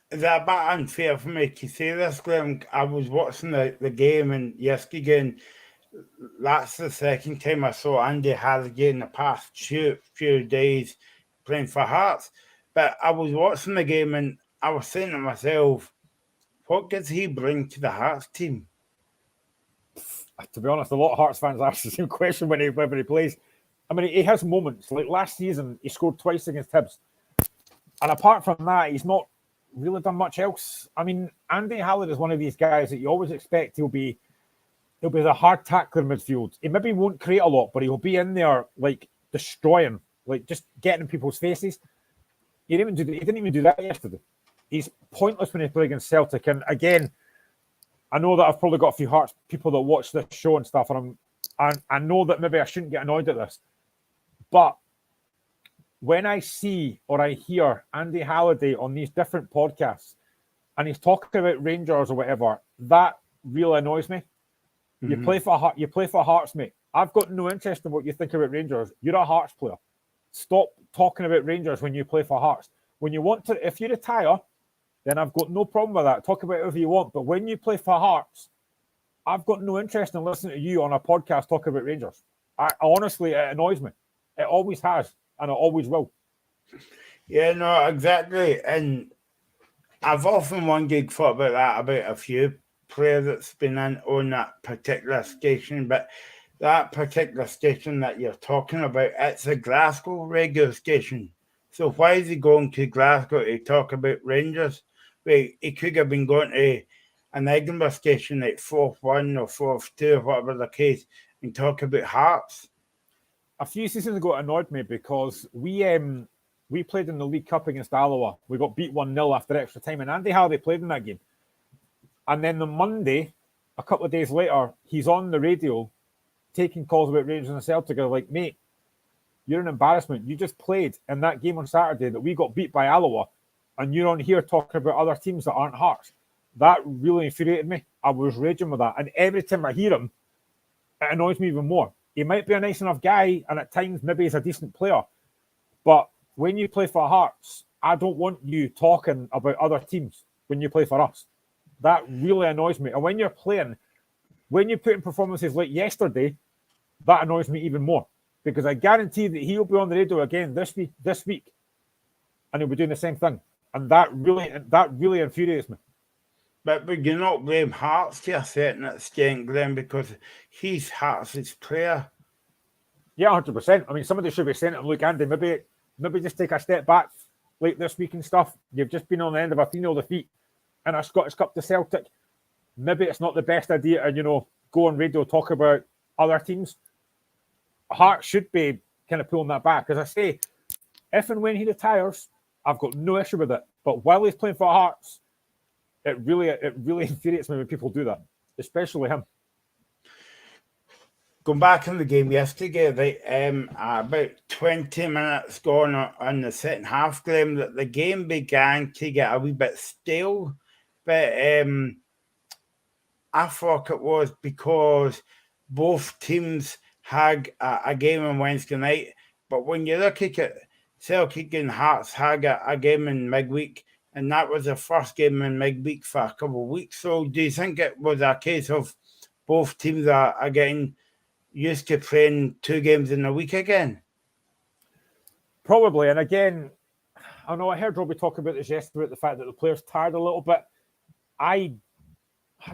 Is that a bit unfair for me to say this, Graham? I was watching the game and yesterday, and that's the second time I saw Andy Halliday in the past few days playing for Hearts. But I was watching the game and I was saying to myself, what does he bring to the Hearts team? To be honest, a lot of Hearts fans ask the same question whenever he plays. I mean, he has moments. Like last season, he scored twice against Hibs. And apart from that, he's not really done much else. I mean, Andy Halliday is one of these guys that you always expect he'll be the hard tackler in midfield. He maybe won't create a lot, but he'll be in there, like, destroying, like, just getting in people's faces. He didn't even do that yesterday. He's pointless when he plays against Celtic. And again, I know that I've probably got a few Hearts people that watch this show and stuff, and I know that maybe I shouldn't get annoyed at this, but when I see or I hear Andy Halliday on these different podcasts and he's talking about Rangers or whatever, that really annoys me. Mm-hmm. You play for Hearts, mate. I've got no interest in what you think about Rangers. You're a Hearts player. Stop talking about Rangers when you play for Hearts. When you want to, if you retire, then I've got no problem with that. Talk about whatever you want. But when you play for Hearts, I've got no interest in listening to you on a podcast talking about Rangers. Honestly, it annoys me. It always has, and it always will. Yeah, no, exactly. And I've often wondered, thought about that, about a few players that's been on that particular station, but that particular station that you're talking about, it's a Glasgow radio station. So why is he going to Glasgow to talk about Rangers? Well, he could have been going to an Edinburgh station like 4-1 or 4-2 or whatever the case and talk about Hearts. A few seasons ago, it annoyed me because we played in the League Cup against Alloa. We got beat 1-0 after extra time, and Andy Halliday played in that game. And then the Monday, a couple of days later, he's on the radio taking calls about Rangers and Celtic. I'm like, mate, you're an embarrassment. You just played in that game on Saturday that we got beat by Alloa, and you're on here talking about other teams that aren't Hearts. That really infuriated me. I was raging with that. And every time I hear him, it annoys me even more. He might be a nice enough guy, and at times maybe he's a decent player. But when you play for Hearts, I don't want you talking about other teams when you play for us. That really annoys me. And when you're playing, when you put in performances like yesterday, that annoys me even more. Because I guarantee that he'll be on the radio again this week, and he'll be doing the same thing. And that really infuriates me. But would you not blame Hearts to a certain extent, Glenn, because he's Hearts' player? Yeah, 100%. I mean, somebody should be saying to him, look, Andy, maybe just take a step back like this week and stuff. You've just been on the end of a 3-0 defeat in a Scottish Cup to Celtic. Maybe it's not the best idea to, go on radio, talk about other teams. Hearts should be kind of pulling that back. As I say, if and when he retires, I've got no issue with it. But while he's playing for Hearts, it really infuriates me when people do that, especially him. Going back in the game yesterday, about 20 minutes gone on the second half, Graham, that the game began to get a wee bit stale. But I thought it was because both teams had a game on Wednesday night. But when you look at it, Celtic and Hearts had a game in midweek, and that was the first game in midweek for a couple of weeks. So do you think it was a case of both teams are getting used to playing 2 games in a week again? Probably. And again, I know I heard Robbie talk about this yesterday, about the fact that the players tired a little bit. I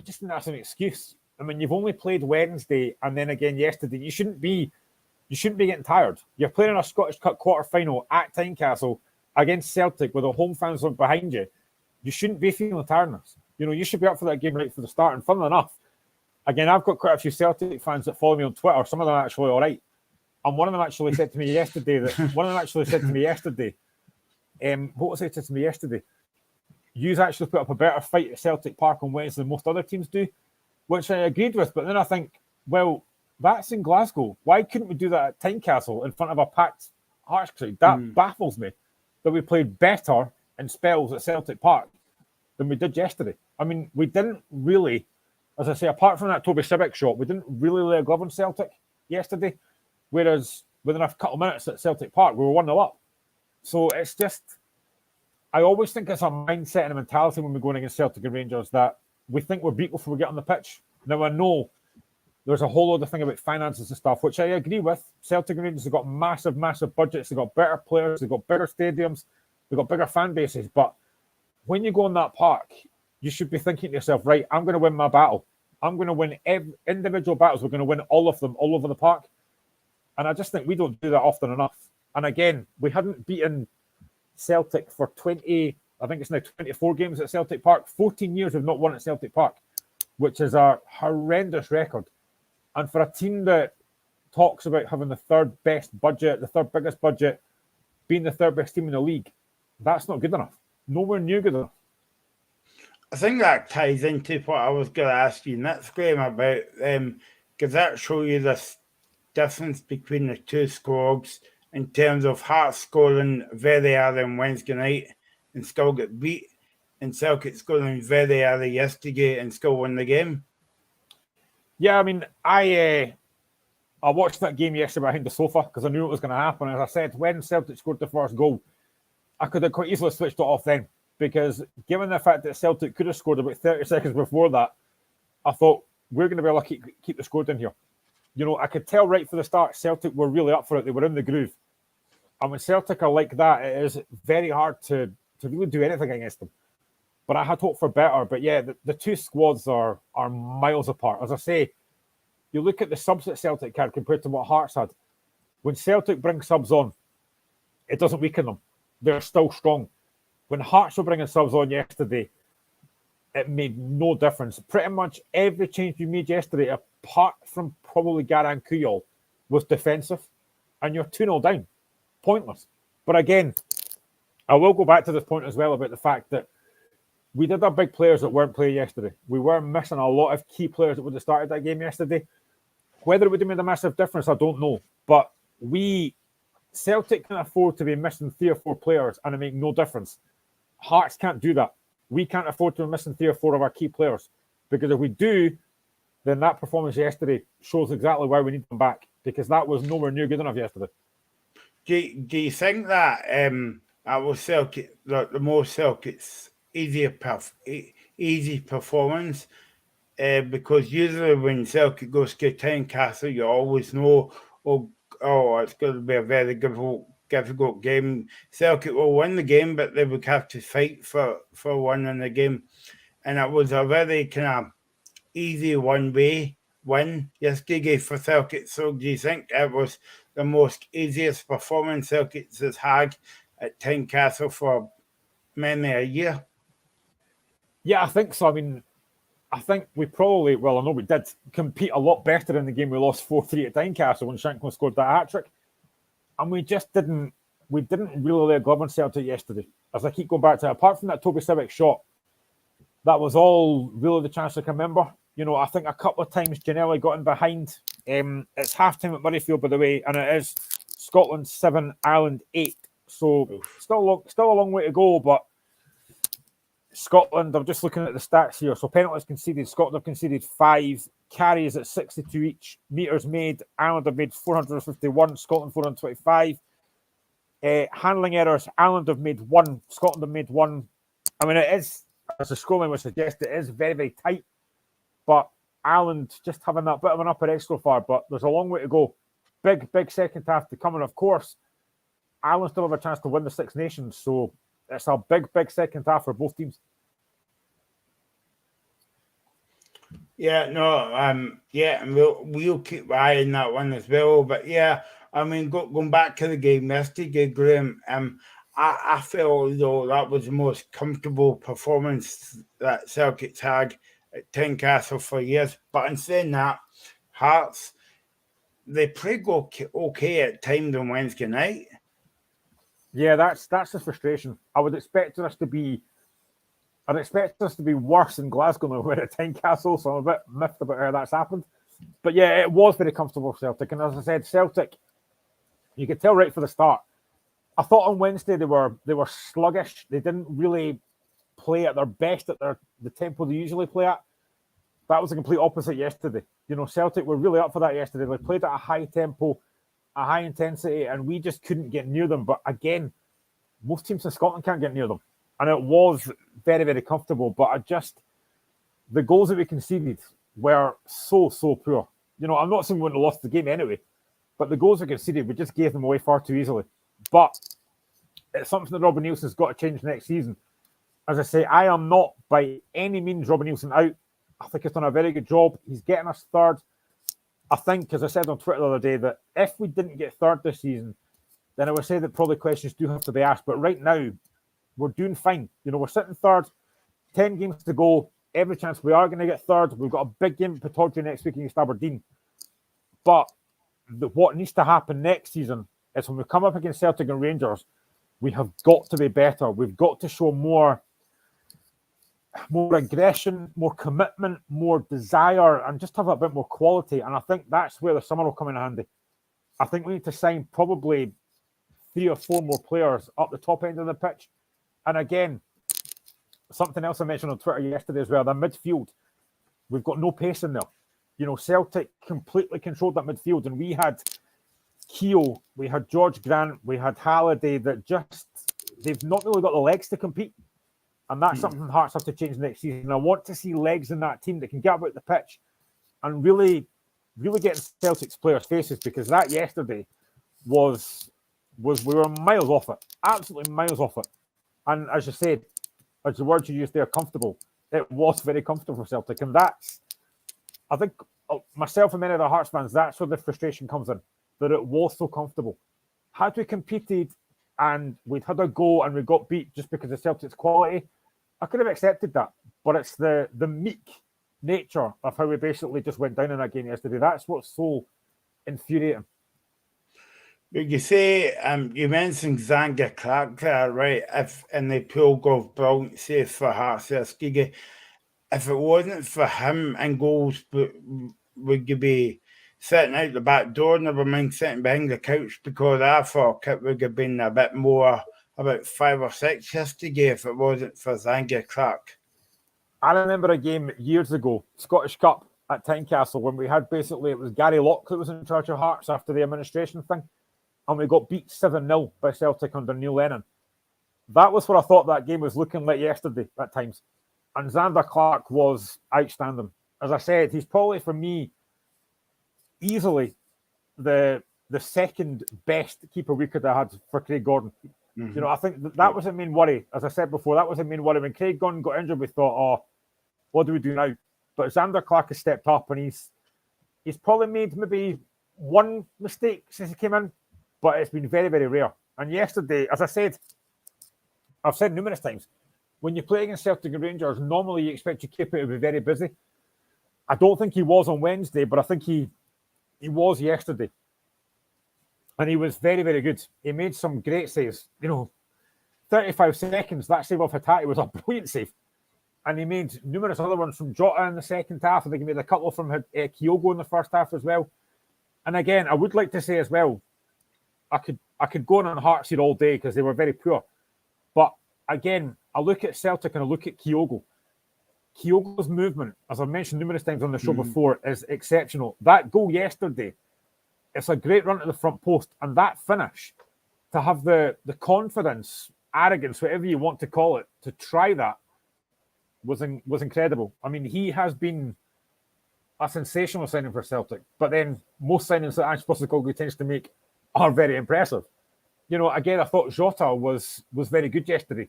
just think that's an excuse. I mean, you've only played Wednesday and then again yesterday. You shouldn't be getting tired. You're playing in a Scottish Cup quarter final at Tynecastle against Celtic with the home fans behind you. You shouldn't be feeling tiredness. You should be up for that game right from the start. And funnily enough, again, I've got quite a few Celtic fans that follow me on Twitter. Some of them are actually all right. And one of them actually said to me yesterday what was it to me yesterday? You've actually put up a better fight at Celtic Park on Wednesday than most other teams do, which I agreed with. But then I think, well, that's in Glasgow. Why couldn't we do that at Tynecastle in front of a packed Hearts crowd? That baffles me, that we played better in spells at Celtic Park than we did yesterday. I mean, we didn't really, as I say, apart from that Toby Sibbick shot, we didn't really lay a glove on Celtic yesterday, whereas within a couple of minutes at Celtic Park, we were 1-0 up. So it's just, I always think it's a mindset and a mentality when we're going against Celtic and Rangers that we think we're beat before we get on the pitch. Now, I know there's a whole other thing about finances and stuff, which I agree with. Celtic and Rangers have got massive, massive budgets. They've got better players. They've got bigger stadiums. They've got bigger fan bases. But when you go on that park, you should be thinking to yourself, right, I'm going to win my battle. I'm going to win individual battles. We're going to win all of them all over the park. And I just think we don't do that often enough. And again, we hadn't beaten Celtic for 24 games at Celtic Park. 14 years we've not won at Celtic Park, which is a horrendous record. And for a team that talks about having the third best budget, the third biggest budget, being the third best team in the league, that's not good enough. Nowhere near good enough. I think that ties into what I was going to ask you next, Graham, about, because that shows you this difference between the two squads in terms of Hearts scoring very early on Wednesday night and still get beat, and Celtic scoring very early yesterday and still win the game. Yeah, I mean, I watched that game yesterday behind the sofa because I knew it was going to happen. As I said, when Celtic scored the first goal, I could have quite easily switched it off then, because given the fact that Celtic could have scored about 30 seconds before that, I thought, we're going to be able to keep the score down here. I could tell right from the start, Celtic were really up for it. They were in the groove. And when Celtic are like that, it is very hard to really do anything against them. But I had hope for better. But yeah, the two squads are miles apart. As I say, you look at the subs that Celtic had compared to what Hearts had. When Celtic bring subs on, it doesn't weaken them. They're still strong. When Hearts were bringing subs on yesterday, it made no difference. Pretty much every change we made yesterday, apart from probably Garan Kuyol, was defensive. And you're 2-0 down. Pointless. But again, I will go back to this point as well about the fact that we did have big players that weren't playing yesterday. We were missing a lot of key players that would have started that game yesterday. Whether it would have made a massive difference, I don't know. But Celtic can afford to be missing 3 or 4 players and it make no difference. Hearts can't do that. We can't afford to be missing 3 or 4 of our key players. Because if we do, then that performance yesterday shows exactly why we need them back. Because that was nowhere near good enough yesterday. Do you think that was Celtic, the most Celtic's easy performance? Because usually when Celtic goes to Tynecastle, you always know, it's going to be a very difficult game. Celtic will win the game, but they would have to fight for winning the game. And it was a very kind of easy one-way win yesterday for Celtic. So do you think it was the most easiest performance Celtic has had at Tynecastle for many a year? Yeah, I think so. I mean, I think we probably, I know we did compete a lot better in the game we lost 4-3 at Tynecastle when Shankland scored that hat-trick. And we didn't really lay a glove on Celtic yesterday. As I keep going back to it, apart from that Toby Sibbick shot, that was all really the chance I can remember. I think a couple of times Janelli got in behind. It's half-time at Murrayfield, by the way, and it is Scotland 7, Ireland 8. So still a long way to go, but Scotland, I'm just looking at the stats here. So penalties conceded, Scotland have conceded 5, carries at 62 each, meters made, Ireland have made 451, Scotland 425. Handling errors, Ireland have made 1, Scotland have made 1. I mean, it is, as the scoreline would suggest, it is very, very tight. But Ireland just having that bit of an upper edge so far, but there's a long way to go. Big second half to come. And of course, Ireland still have a chance to win the Six Nations. So it's a big second half for both teams. Yeah, no, yeah, and we'll keep eyeing that one as well. But yeah, I mean, going back to the game yesterday, Graham, I feel though that was the most comfortable performance that Celtics had at Tynecastle for years. But in saying that, Hearts, they played okay at times on Wednesday night. Yeah, that's the frustration. I'd expect us to be worse in Glasgow than we were at Tynecastle, so I'm a bit miffed about how that's happened. But yeah, it was very comfortable for Celtic. And as I said, Celtic, you could tell right from the start. I thought on Wednesday they were sluggish. They didn't really play at their best at the tempo they usually play at. That was the complete opposite yesterday. You know, Celtic were really up for that yesterday. They played at a high tempo, a high intensity, and we just couldn't get near them. But again, most teams in Scotland can't get near them. And it was very, very comfortable. But the goals that we conceded were so poor. You know, I'm not saying we wouldn't have lost the game anyway, but the goals we conceded, we just gave them away far too easily. But it's something that Robin Nielsen's got to change next season. As I say, I am not by any means Robin Nielsen out. I think he's done a very good job. He's getting us third. I think, as I said on Twitter the other day, that if we didn't get third this season, then I would say that probably questions do have to be asked. But right now, we're doing fine. You know, we're sitting third, 10 games to go. Every chance we are going to get third. We've got a big game at Pittodrie next week against Aberdeen. But what needs to happen next season is when we come up against Celtic and Rangers, we have got to be better. We've got to show more aggression, more commitment, more desire, and just have a bit more quality. And I think that's where the summer will come in handy. I think we need to sign probably 3 or 4 more players up the top end of the pitch. And again, something else I mentioned on Twitter yesterday as well, the midfield, we've got no pace in there. You know, Celtic completely controlled that midfield, and we had Keogh, we had George Grant, we had Halliday that they've not really got the legs to compete. And that's something Hearts have to change next season. I want to see legs in that team that can get about the pitch and really get in Celtic's players' faces, because that yesterday was we were miles off it, absolutely miles off it. And as you said, as the word you used there, comfortable, it was very comfortable for Celtic. And that's, I think, myself and many of the Hearts fans, that's where the frustration comes in, that it was so comfortable. Had we competed and we'd had a go and we got beat just because of Celtic's quality, I could have accepted that. But it's the meek nature of how we basically just went down in that game yesterday. That's what's so infuriating. You say you mentioned Zanga Clark there, right? If in the pool golf brilliant save for Hearts Skiggy. If it wasn't for him and goals, would you be sitting out the back door, never mind sitting behind the couch? Because I thought it would have been a bit more, about 5 or 6 yesterday, if it wasn't for Zanga Clark. I remember a game years ago, Scottish Cup at Tynecastle, when we had basically, it was Gary Locke that was in charge of Hearts after the administration thing, and we got beat 7-0 by Celtic under Neil Lennon. That was what I thought that game was looking like yesterday at times. And Xander Clark was outstanding. As I said, he's probably, for me, easily the second best keeper we could have had for Craig Gordon. Mm-hmm. You know, I think that was the main worry. As I said before, that was the main worry. When Craig Gordon got injured, we thought, oh, what do we do now? But Xander Clark has stepped up, and he's probably made maybe one mistake since he came in, but it's been very, very rare. And yesterday, as I said, I've said numerous times, when you play against Celtic and Rangers, normally you expect your keeper to be very busy. I don't think he was on Wednesday, but I think he was yesterday. And he was very, very good. He made some great saves. You know, 35 seconds, that save off Hatate was a brilliant save. And he made numerous other ones from Jota in the second half. I think he made a couple from Kyogo in the first half as well. And again, I would like to say as well, I could go on Hearts here all day because they were very poor. But again, I look at Celtic and I look at Kyogo. Kyogo's movement, as I've mentioned numerous times on the show before, is exceptional. That goal yesterday, it's a great run to the front post. And that finish, to have the confidence, arrogance, whatever you want to call it, to try that was incredible. I mean, he has been a sensational signing for Celtic. But then most signings that Ange Postecoglou tends to make are very impressive. You know, again, I thought Jota was very good yesterday.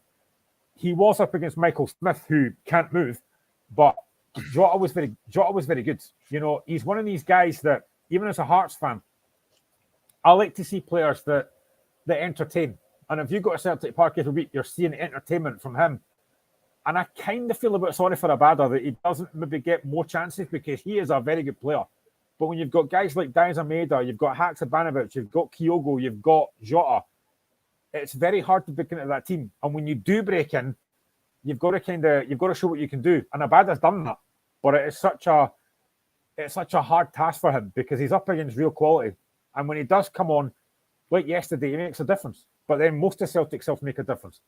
He was up against Michael Smith, who can't move, but Jota was very good. You know, he's one of these guys that, even as a Hearts fan, I like to see players that entertain. And if you go to Celtic Park every week, you're seeing entertainment from him. And I kind of feel a bit sorry for Abada that he doesn't maybe get more chances, because he is a very good player. But when you've got guys like Diaz Almeida, you've got Haksabanovic, you've got Kyogo, you've got Jota, it's very hard to break into that team. And when you do break in, you've got to show what you can do. And Abada's done that. But it's such a hard task for him, because he's up against real quality. And when he does come on, like yesterday, he makes a difference. But then most of Celtic self make a difference.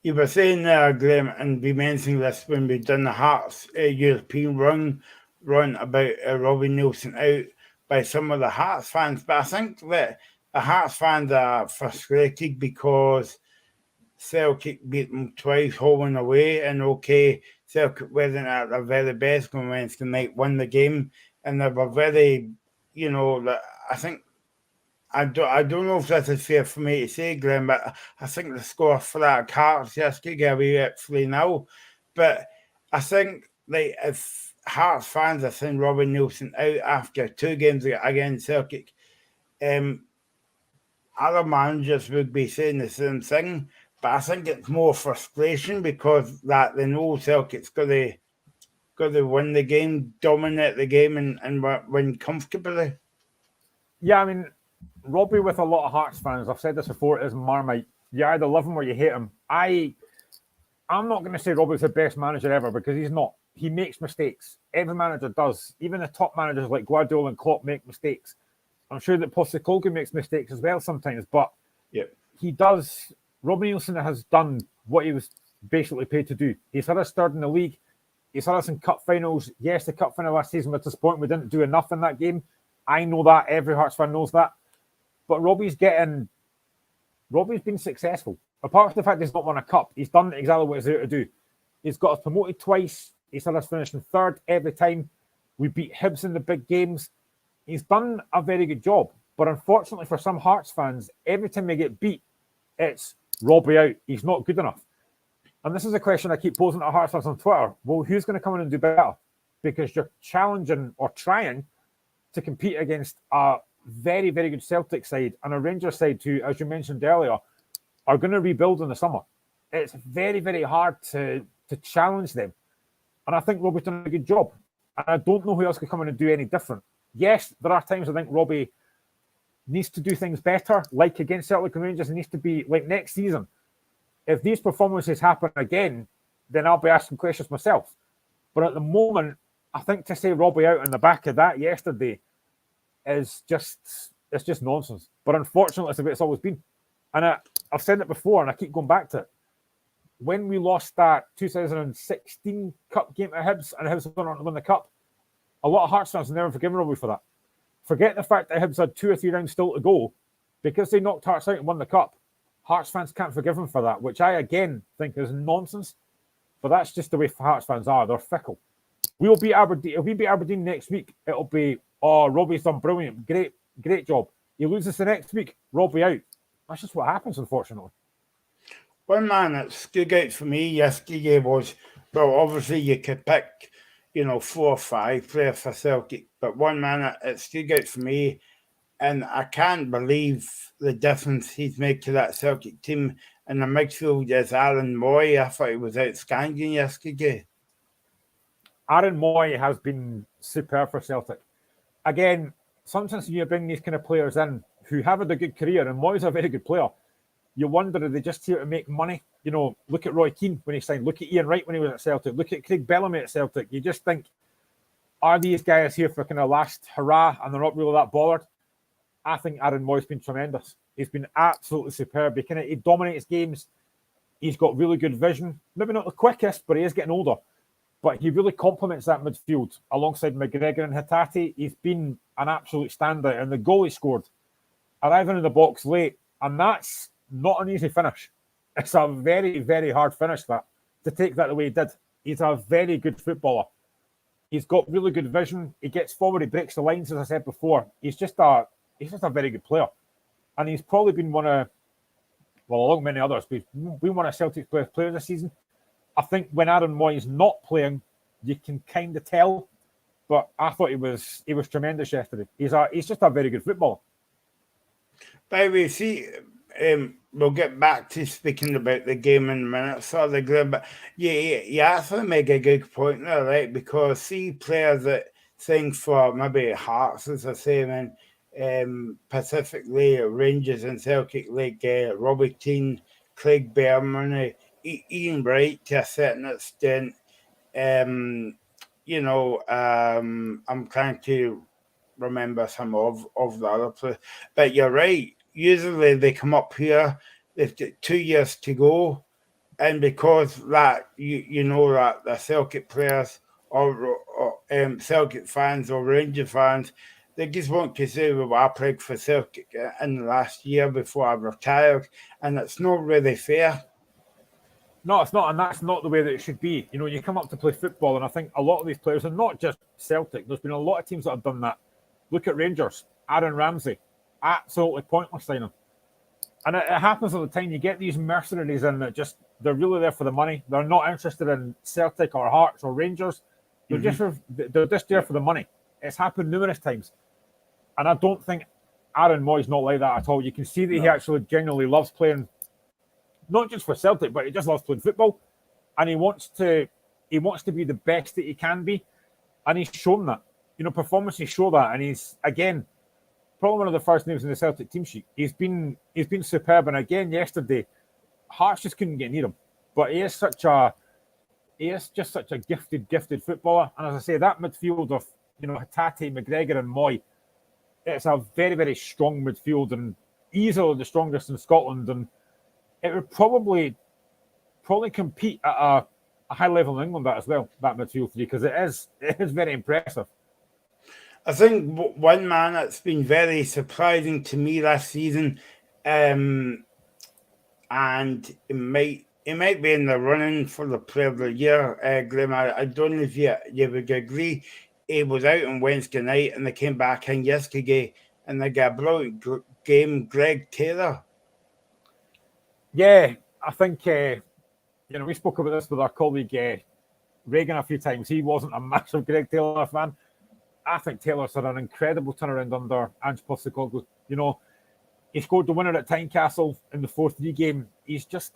You were saying there, Graham, and we mentioned this when we done the Hearts European run about Robbie Neilson out by some of the Hearts fans. But I think that the Hearts fans are frustrated because Celtic beat them twice, home and away. And okay, Celtic wasn't at their very best when Wednesday night won the game. And they were very, I think, I don't know if this is fair for me to say, Glenn, but I think the score for that Hearts yesterday, we at 3-0. But I think, like, if Hearts fans are saying Robbie Neilson out after 2 games against Celtic, other managers would be saying the same thing. But I think it's more frustration because that they know Celtic's got to win the game, dominate the game, and win comfortably. Yeah, I mean, Robbie, with a lot of Hearts fans, I've said this before, is Marmite. You either love him or you hate him. I'm not going to say Robbie's the best manager ever, because he's not. He makes mistakes. Every manager does. Even the top managers like Guardiola and Klopp make mistakes. I'm sure that Postecoglou makes mistakes as well sometimes, but he does. Robbie Neilson has done what he was basically paid to do. He's had us third in the league. He's had us in cup finals. Yes, the cup final last season, but at this point, we didn't do enough in that game. I know that. Every Hearts fan knows that. But Robbie's been successful. Apart from the fact he's not won a cup, he's done exactly what he's there to do. He's got us promoted twice. He's had us finishing third every time. We beat Hibs in the big games. He's done a very good job. But unfortunately for some Hearts fans, every time they get beat, it's Robbie out. He's not good enough. And this is a question I keep posing to Hearts fans on Twitter. Well, who's going to come in and do better? Because you're challenging or trying to compete against a very, very good Celtic side and a Rangers side who, as you mentioned earlier, are going to rebuild in the summer. It's very, very hard to challenge them. And I think Robbie's done a good job. And I don't know who else could come in and do any different. Yes, there are times I think Robbie needs to do things better, like against Celtic and Rangers. It needs to be like next season. If these performances happen again, then I'll be asking questions myself. But at the moment, I think to say Robbie out on the back of that yesterday is just nonsense. But unfortunately, it's the way it's always been. And I've said it before, and I keep going back to it. When we lost that 2016 Cup game at Hibs, and Hibs went on to win the Cup, a lot of Hearts fans have never forgiven Robbie for that. Forget the fact that Hibs had 2 or 3 rounds still to go. Because they knocked Hearts out and won the Cup, Hearts fans can't forgive him for that, which I, again, think is nonsense. But that's just the way Hearts fans are. They're fickle. We'll beat Aberdeen. If we beat Aberdeen next week, it'll be, oh, Robbie's done brilliant. Great job. He loses the next week, Robbie out. That's just what happens, unfortunately. One man that stood out for me yesterday was, well, obviously you could pick, 4 or 5 players for Celtic, but one man that stood out for me, and I can't believe the difference he's made to that Celtic team in the midfield is Aaron Moy. I thought he was outstanding yesterday. Aaron Moy has been superb for Celtic. Again, sometimes when you bring these kind of players in who have had a good career, and Moy's a very good player, you wonder, are they just here to make money? Look at Roy Keane when he signed. Look at Ian Wright when he was at Celtic. Look at Craig Bellamy at Celtic. You just think, are these guys here for kind of last hurrah and they're not really that bothered? I think Aaron Moy's been tremendous. He's been absolutely superb. He dominates games. He's got really good vision. Maybe not the quickest, but he is getting older. But he really complements that midfield alongside McGregor and Hatate. He's been an absolute standout. And the goal he scored, arriving in the box late, and that's not an easy finish. It's a very, very hard finish, that, to take that the way he did. He's a very good footballer. He's got really good vision. He gets forward. He breaks the lines, as I said before. He's just a very good player. And he's probably been one of, well, along many others, but he's been one of Celtic's best players this season. I think when Aaron Moy is not playing, you can kind of tell. But I thought he was tremendous yesterday. He's just a very good footballer. By the way, see, we'll get back to speaking about the game in a minute, sort of good, but you actually make a good point there, right? Because see players that sing for maybe Hearts, as I say, and specifically Rangers and Celtic, like Robbie Keane, Craig Berman, Ian Bright to a certain extent. I'm trying to remember some of the other players, but you're right. Usually they come up here. They've got 2 years to go, and because that you know that the Celtic players or Celtic fans or Ranger fans, they just want to say, "Well, I played for Celtic in the last year before I retired," and it's not really fair. No, it's not, and that's not the way that it should be. You know, you come up to play football, and I think a lot of these players, and not just Celtic, there's been a lot of teams that have done that. Look at Rangers, Aaron Ramsey, absolutely pointless signing. And it happens all the time. You get these mercenaries in that they're really there for the money. They're not interested in Celtic or Hearts or Rangers. They're just there for the money. It's happened numerous times. And I don't think Aaron Moy's not like that at all. You can see that he actually genuinely loves playing, not just for Celtic, but he just loves playing football. And he wants to be the best that he can be. And he's shown that. You know, performances show that. And he's, again, probably one of the first names in the Celtic team sheet. He's been superb. And again, yesterday, Hearts just couldn't get near him. But he is just such a gifted footballer. And as I say, that midfield of, you know, Hatate, McGregor and Moy, it's a very, very strong midfield and easily the strongest in Scotland. And it would probably compete at a high level in England as well, that midfield three, because it is very impressive. I think one man that's been very surprising to me last season, and it might be in the running for the Player of the Year, Graham. I don't know if you would agree. He was out on Wednesday night and they came back in yesterday and they got a brilliant game, Greg Taylor. Yeah, I think, we spoke about this with our colleague Reagan a few times. He wasn't a massive Greg Taylor fan. I think Taylor's had an incredible turnaround under Ange Postecoglou. You know, he scored the winner at Tynecastle in the 4-3 game. He's just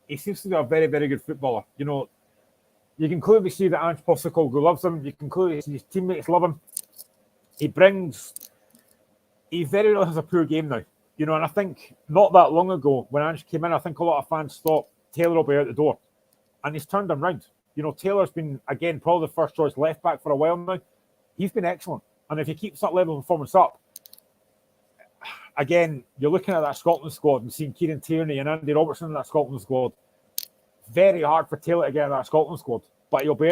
he seems to be a very, very good footballer. You know, you can clearly see that Ange Postecoglou loves him. You can clearly see his teammates love him. He very rarely has a poor game now. You know, and I think not that long ago when Ange came in, I think a lot of fans thought Taylor will be out the door. And he's turned him round. You know, Taylor's been, again, probably the first choice left back for a while now. He's been excellent. And if he keeps that level of performance up, again, you're looking at that Scotland squad and seeing Kieran Tierney and Andy Robertson in that Scotland squad. Very hard for Taylor to get in that Scotland squad. But he'll be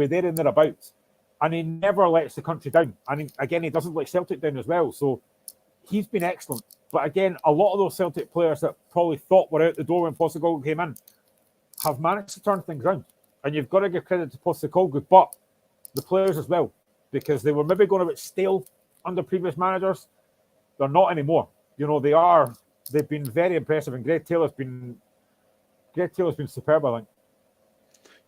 there and thereabouts. And he never lets the country down. And again, he doesn't let Celtic down as well. So he's been excellent. But again, a lot of those Celtic players that probably thought were out the door when Postecoglou came in have managed to turn things around. And you've got to give credit to Postecoglou, but the players as well. Because they were maybe going a bit stale under previous managers. They're not anymore. You know, they've been very impressive, and Greg Taylor's been superb, I think.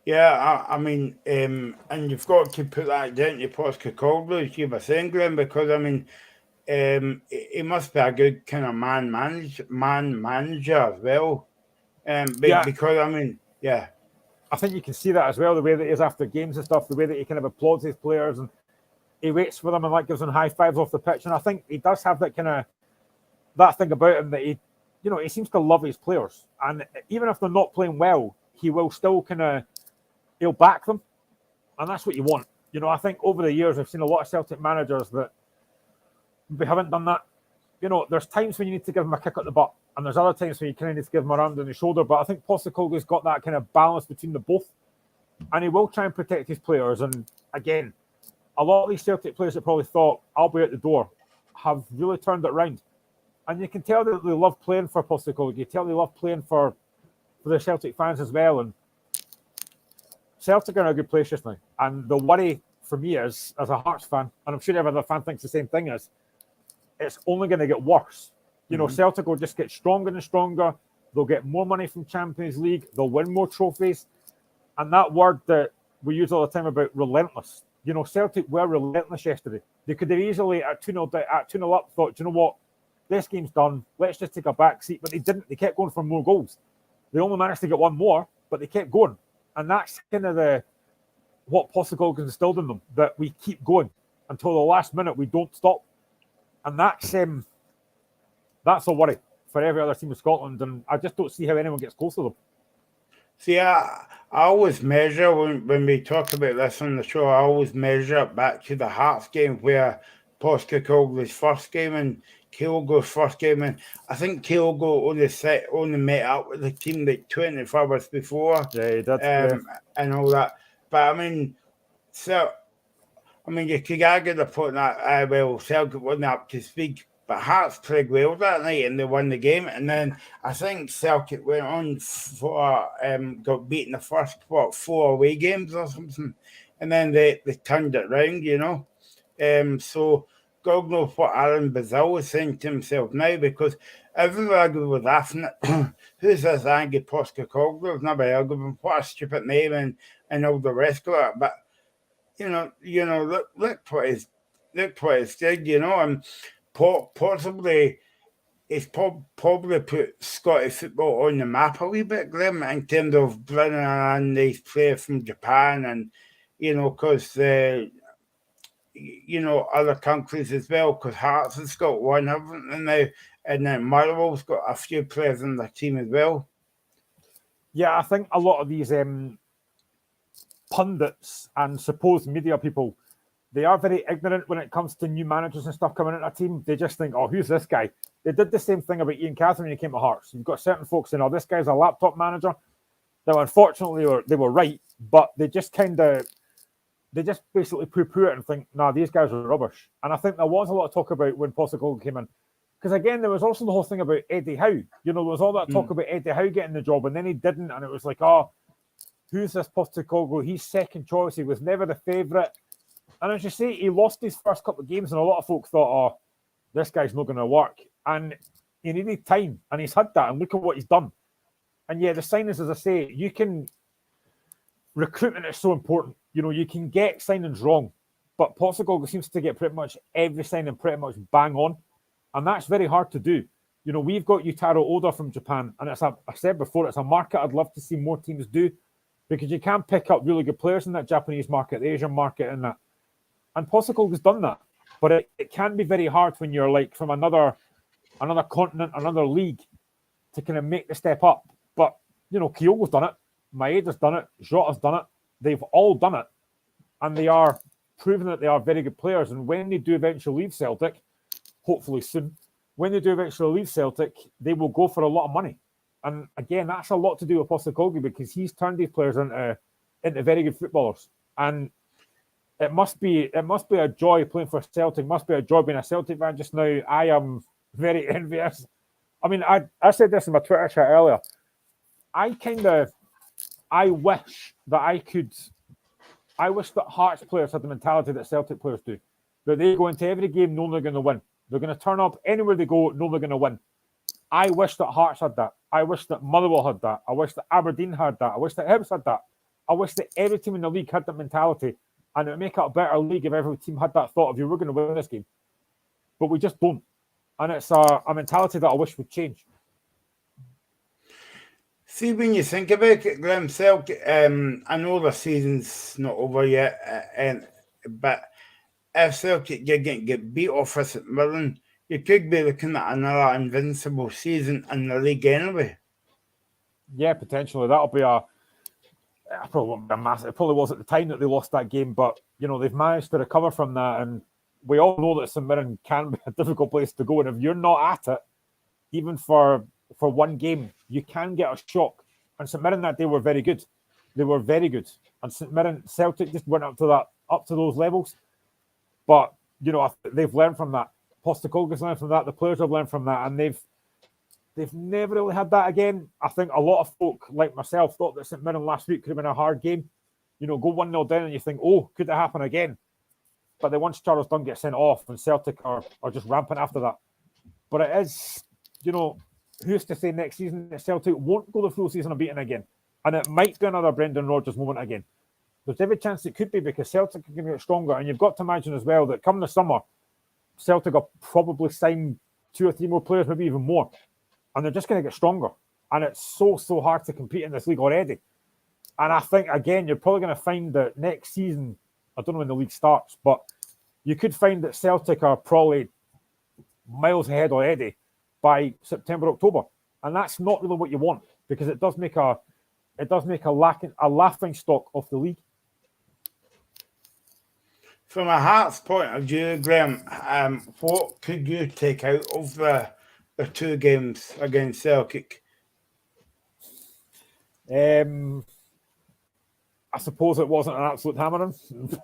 Yeah, I mean, and you've got to put that down to Postecoglou, as you were saying, Graham, because I mean, he must be a good kind of man manager as well. Because I mean, yeah. I think you can see that as well, the way that he is after games and stuff, the way that he kind of applauds his players and he waits for them and like gives them high fives off the pitch. And I think he does have that kind of that thing about him that he seems to love his players. And even if they're not playing well, he will still he'll back them. And that's what you want. You know, I think over the years, I've seen a lot of Celtic managers that we haven't done that. You know, there's times when you need to give them a kick at the butt, and there's other times when you kind of need to give them a round on the shoulder. But I think Postecoglou's got that kind of balance between the both, and he will try and protect his players. And again, a lot of these Celtic players that probably thought, I'll be at the door, have really turned it round. And you can tell that they love playing for Postecoglou. You tell they love playing for the Celtic fans as well. And Celtic are in a good place just now. And the worry for me is, as a Hearts fan, and I'm sure every other fan thinks the same thing, is it's only going to get worse. You know, Celtic will just get stronger and stronger. They'll get more money from Champions League. They'll win more trophies. And that word that we use all the time about relentless. Celtic were relentless yesterday. They could have easily, at 2-0 up, thought, you know what, this game's done. Let's just take a back seat. But they didn't. They kept going for more goals. They only managed to get one more, but they kept going. And that's kind of what Postecoglou instilled in them, that we keep going until the last minute. We don't stop. And that's a worry for every other team in Scotland. And I just don't see how anyone gets close to them. See, I always measure when we talk about this on the show. I always measure it back to the Hearts game, where Postecoglou's first game and Kyogo's first game, and I think Kyogo only met up with the team like 24 hours before. Yeah, he did. And all that. But you could argue the point that Celtic wasn't up to speed. But Hearts played well that night and they won the game. And then I think Celtic went on for got beaten the first 4 away games or something, and then they turned it round. So God knows what Aaron Bazil is saying to himself now, because everybody was laughing at who's this Andy Postecoglou? I've never heard of him. What a stupid name and all the rest of it. But look what he's did, and possibly it's probably put Scottish football on the map a wee bit, Grim, in terms of bringing in these players from Japan, and because other countries as well, because Hearts has got one, haven't they now? And then Motherwell's got a few players in their team as well. Yeah, I think a lot of these pundits and supposed media people, they are very ignorant when it comes to new managers and stuff coming into a team. They just think, oh, who's this guy? They did the same thing about Ian Catherine when he came to Hearts. You've got certain folks saying, oh, this guy's a laptop manager. Now, unfortunately, they were right, but they just basically poo-poo it and think, nah, these guys are rubbish. And I think there was a lot of talk about when Postecoglou came in. Because, again, there was also the whole thing about Eddie Howe. There was all that talk about Eddie Howe getting the job, and then he didn't. And it was like, oh, who's this Postecoglou? He's second choice. He was never the favourite. And as you say, he lost his first couple of games, and a lot of folks thought, oh, this guy's not going to work. And he needed time, and he's had that. And look at what he's done. And, yeah, the signings, as I say, recruitment is so important. You can get signings wrong, but Postecoglou seems to get pretty much every signing pretty much bang on. And that's very hard to do. We've got Yutaro Oda from Japan, and I said before, it's a market I'd love to see more teams do, because you can pick up really good players in that Japanese market, the Asian market, and that. And Postecoglou's done that. But it can be very hard when you're like from another continent, another league, to kind of make the step up. But, Kyogo's done it. Maeda's done it. Jota's done it. They've all done it. And they are proving that they are very good players. And when they do eventually leave Celtic, hopefully soon, when they do eventually leave Celtic, they will go for a lot of money. And again, that's a lot to do with Postecoglou, because he's turned these players into very good footballers. And it must be a joy playing for Celtic. It must be a joy being a Celtic fan just now. I am very envious. I mean, I said this in my Twitter chat earlier. I wish that Hearts players had the mentality that Celtic players do. That they go into every game knowing they're going to win. They're going to turn up anywhere they go, knowing they're going to win. I wish that Hearts had that. I wish that Motherwell had that. I wish that Aberdeen had that. I wish that Hibs had that. I wish that every team in the league had that mentality. And it would make it a better league if every team had that thought of, we're going to win this game. But we just don't. And it's a mentality that I wish would change. See, when you think about it, Glenn, Celtic, I know the season's not over yet, but if Celtic get beat off us at Mirren, you could be looking at another invincible season in the league anyway. Yeah, potentially. That'll be it probably won't be a massive. It probably was at the time that they lost that game, but they've managed to recover from that, and we all know that St Mirren can be a difficult place to go. And if you're not at it, even for one game, you can get a shock. And St Mirren that day were very good. They were very good, and Celtic just went up to those levels. But they've learned from that. Postecoglou's learned from that. The players have learned from that, and they've never really had that again. I think a lot of folk like myself thought that St Mirren last week could have been a hard game. Go 1-0 down and you think, oh, could that happen again? But then once Charles Dunn gets sent off, and Celtic are just rampant after that. But it is, who's to say next season that Celtic won't go the full season unbeaten again? And it might be another Brendan Rodgers moment again. There's every chance it could be because Celtic are going to get stronger. And you've got to imagine as well that come the summer, Celtic will probably sign 2 or 3 more players, maybe even more. And they're just going to get stronger. And it's so hard to compete in this league already. And I think, again, you're probably going to find that next season, I don't know when the league starts, but you could find that Celtic are probably miles ahead already by September, October. And that's not really what you want because it does make a laughing stock of the league. From a Hearts point of view, Graham, what could you take out of the 2 games against Celtic? I suppose it wasn't an absolute hammering,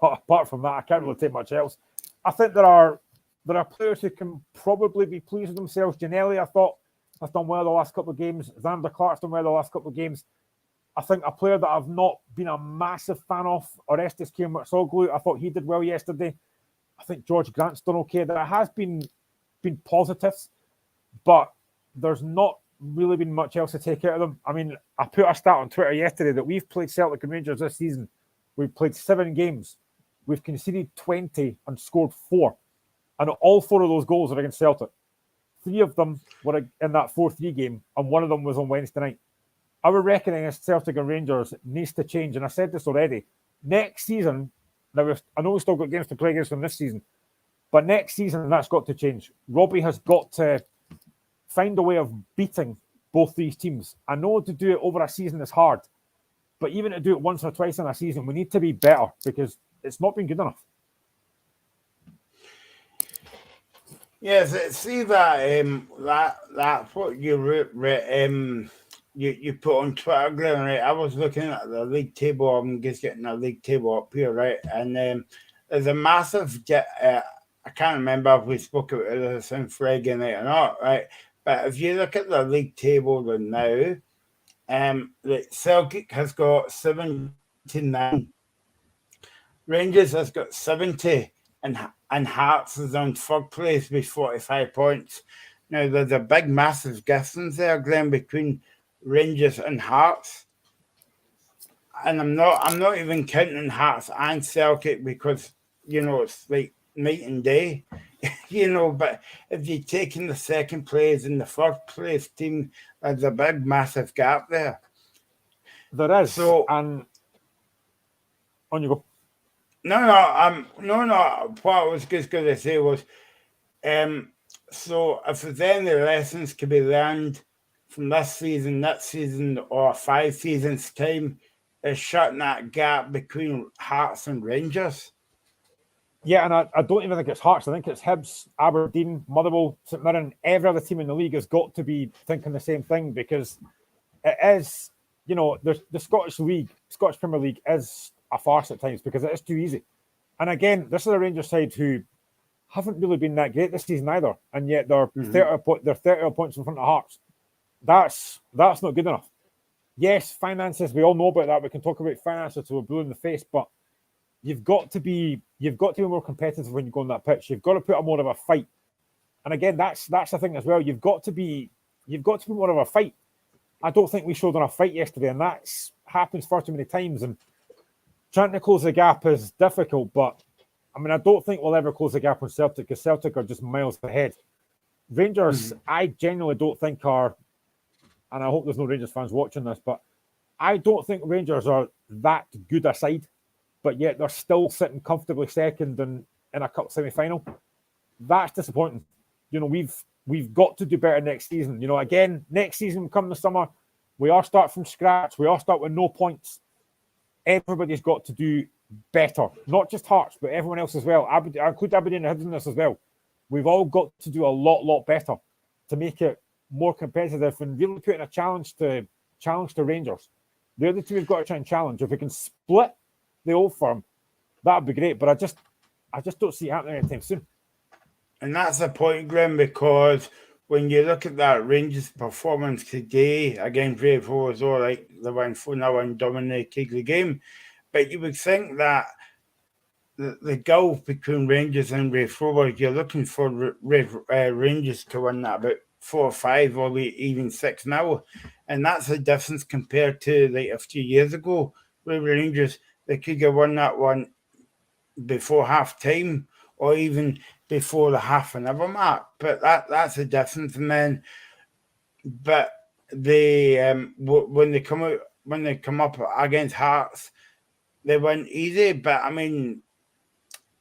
but apart from that, I can't really take much else. I think there are players who can probably be pleased with themselves. Janelli, I thought, has done well the last couple of games. Xander Clark's done well the last couple of games. I think a player that I've not been a massive fan of, Orestes Kiemartsoglu, I thought he did well yesterday. I think George Grant's done okay. There has been positives, but there's not really been much else to take out of them. I mean, I put a stat on Twitter yesterday that we've played Celtic and Rangers this season. We've played 7 games. We've conceded 20 and scored 4. And all 4 of those goals are against Celtic. 3 of them were in that 4-3 game, and 1 of them was on Wednesday night. Our reckoning against Celtic and Rangers needs to change, and I said this already. Next season, now I know we've still got games to play against them this season, but next season that's got to change. Robbie has got to find a way of beating both these teams. I know to do it over a season is hard, but even to do it once or twice in a season, we need to be better because it's not been good enough. Yes, see that what you put on Twitter, Graham, right? I was looking at the league table. I'm just getting a league table up here, right? And there's a massive. I can't remember if we spoke about this on Friday night or not, right? But if you look at the league table now, the Celtic has got 79, Rangers has got 70, and Hearts is on 3rd place with 45 points. Now there's a big, massive difference there, Glenn, between Rangers and Hearts, and I'm not even counting Hearts and Celtic because it's like night and day, But if you're taking the 2nd place and the 1st place team, there's a big, massive gap there. There is. So, and on you go. No. What I was just going to say was, so if there's any lessons to be learned from this season, next season, or 5 seasons' time, is shutting that gap between Hearts and Rangers. Yeah, and I don't even think it's Hearts. I think it's Hibs, Aberdeen, Motherwell, St Mirren. Every other team in the league has got to be thinking the same thing because it is, the Scottish League, Scottish Premier League is a farce at times because it is too easy. And again, this is a Rangers side who haven't really been that great this season either, and yet they're 30 points in front of Hearts. That's not good enough. Yes, finances, we all know about that. We can talk about finances till we're blue in the face, but you've got to be more competitive when you go on that pitch. You've got to put up more of a fight. And again, that's the thing as well. You've got to be more of a fight. I don't think we showed enough fight yesterday, and that's happens far too many times. And trying to close the gap is difficult, but I mean, I don't think we'll ever close the gap on Celtic because Celtic are just miles ahead. Rangers, I genuinely don't think are, and I hope there's no Rangers fans watching this, but I don't think Rangers are that good a side, but yet they're still sitting comfortably second in a cup semi-final. That's disappointing. We've got to do better next season. Again, next season, come the summer, we all start from scratch. We all start with no points. Everybody's got to do better. Not just Hearts, but everyone else as well. I include Aberdeen and Hibs in this as well. We've all got to do a lot better to make it more competitive and really put in a challenge to Rangers. They're the two we've got to try and challenge. If we can split the Old Firm, that'd be great. But I just don't see it happening anytime soon. And that's the point, Graham, because when you look at that Rangers performance today against Brave was all right, they went 4-0 and dominated the game. But you would think that the gulf between Rangers and Brave Rovers, you're looking for Rangers to win that about 4-5 or even 6-0. And that's the difference compared to like a few years ago where Rangers they could have won that one before half time or even before the half an hour mark. But that's the difference. And then, but they when they come up against Hearts, they went easy. But I mean,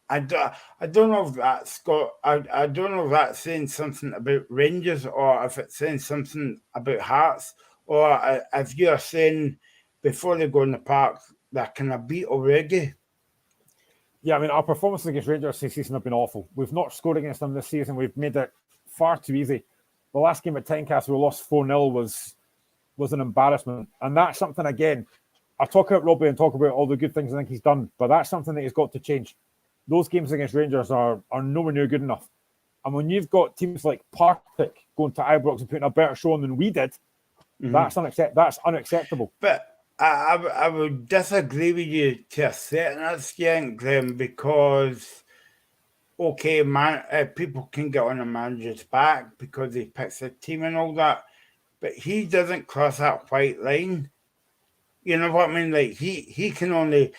I don't know if that's I don't know if that's saying something about Rangers or if it's saying something about Hearts, or if you're saying before they go in the park that can I beat already. Yeah, I mean, our performances against Rangers this season have been awful. We've not scored against them this season. We've made it far too easy. The last game at Tynecastle, we lost 4-0, was an embarrassment. And that's something, again, I talk about Robbie and talk about all the good things I think he's done, but that's something that he's got to change. Those games against Rangers are nowhere near good enough. And when you've got teams like Partick going to Ibrox and putting a better show on than we did, that's unacceptable. But I would disagree with you to a certain extent, Graham, because okay, people can get on a manager's back because he picks a team and all that, but he doesn't cross that white line. You know what I mean? Like he can only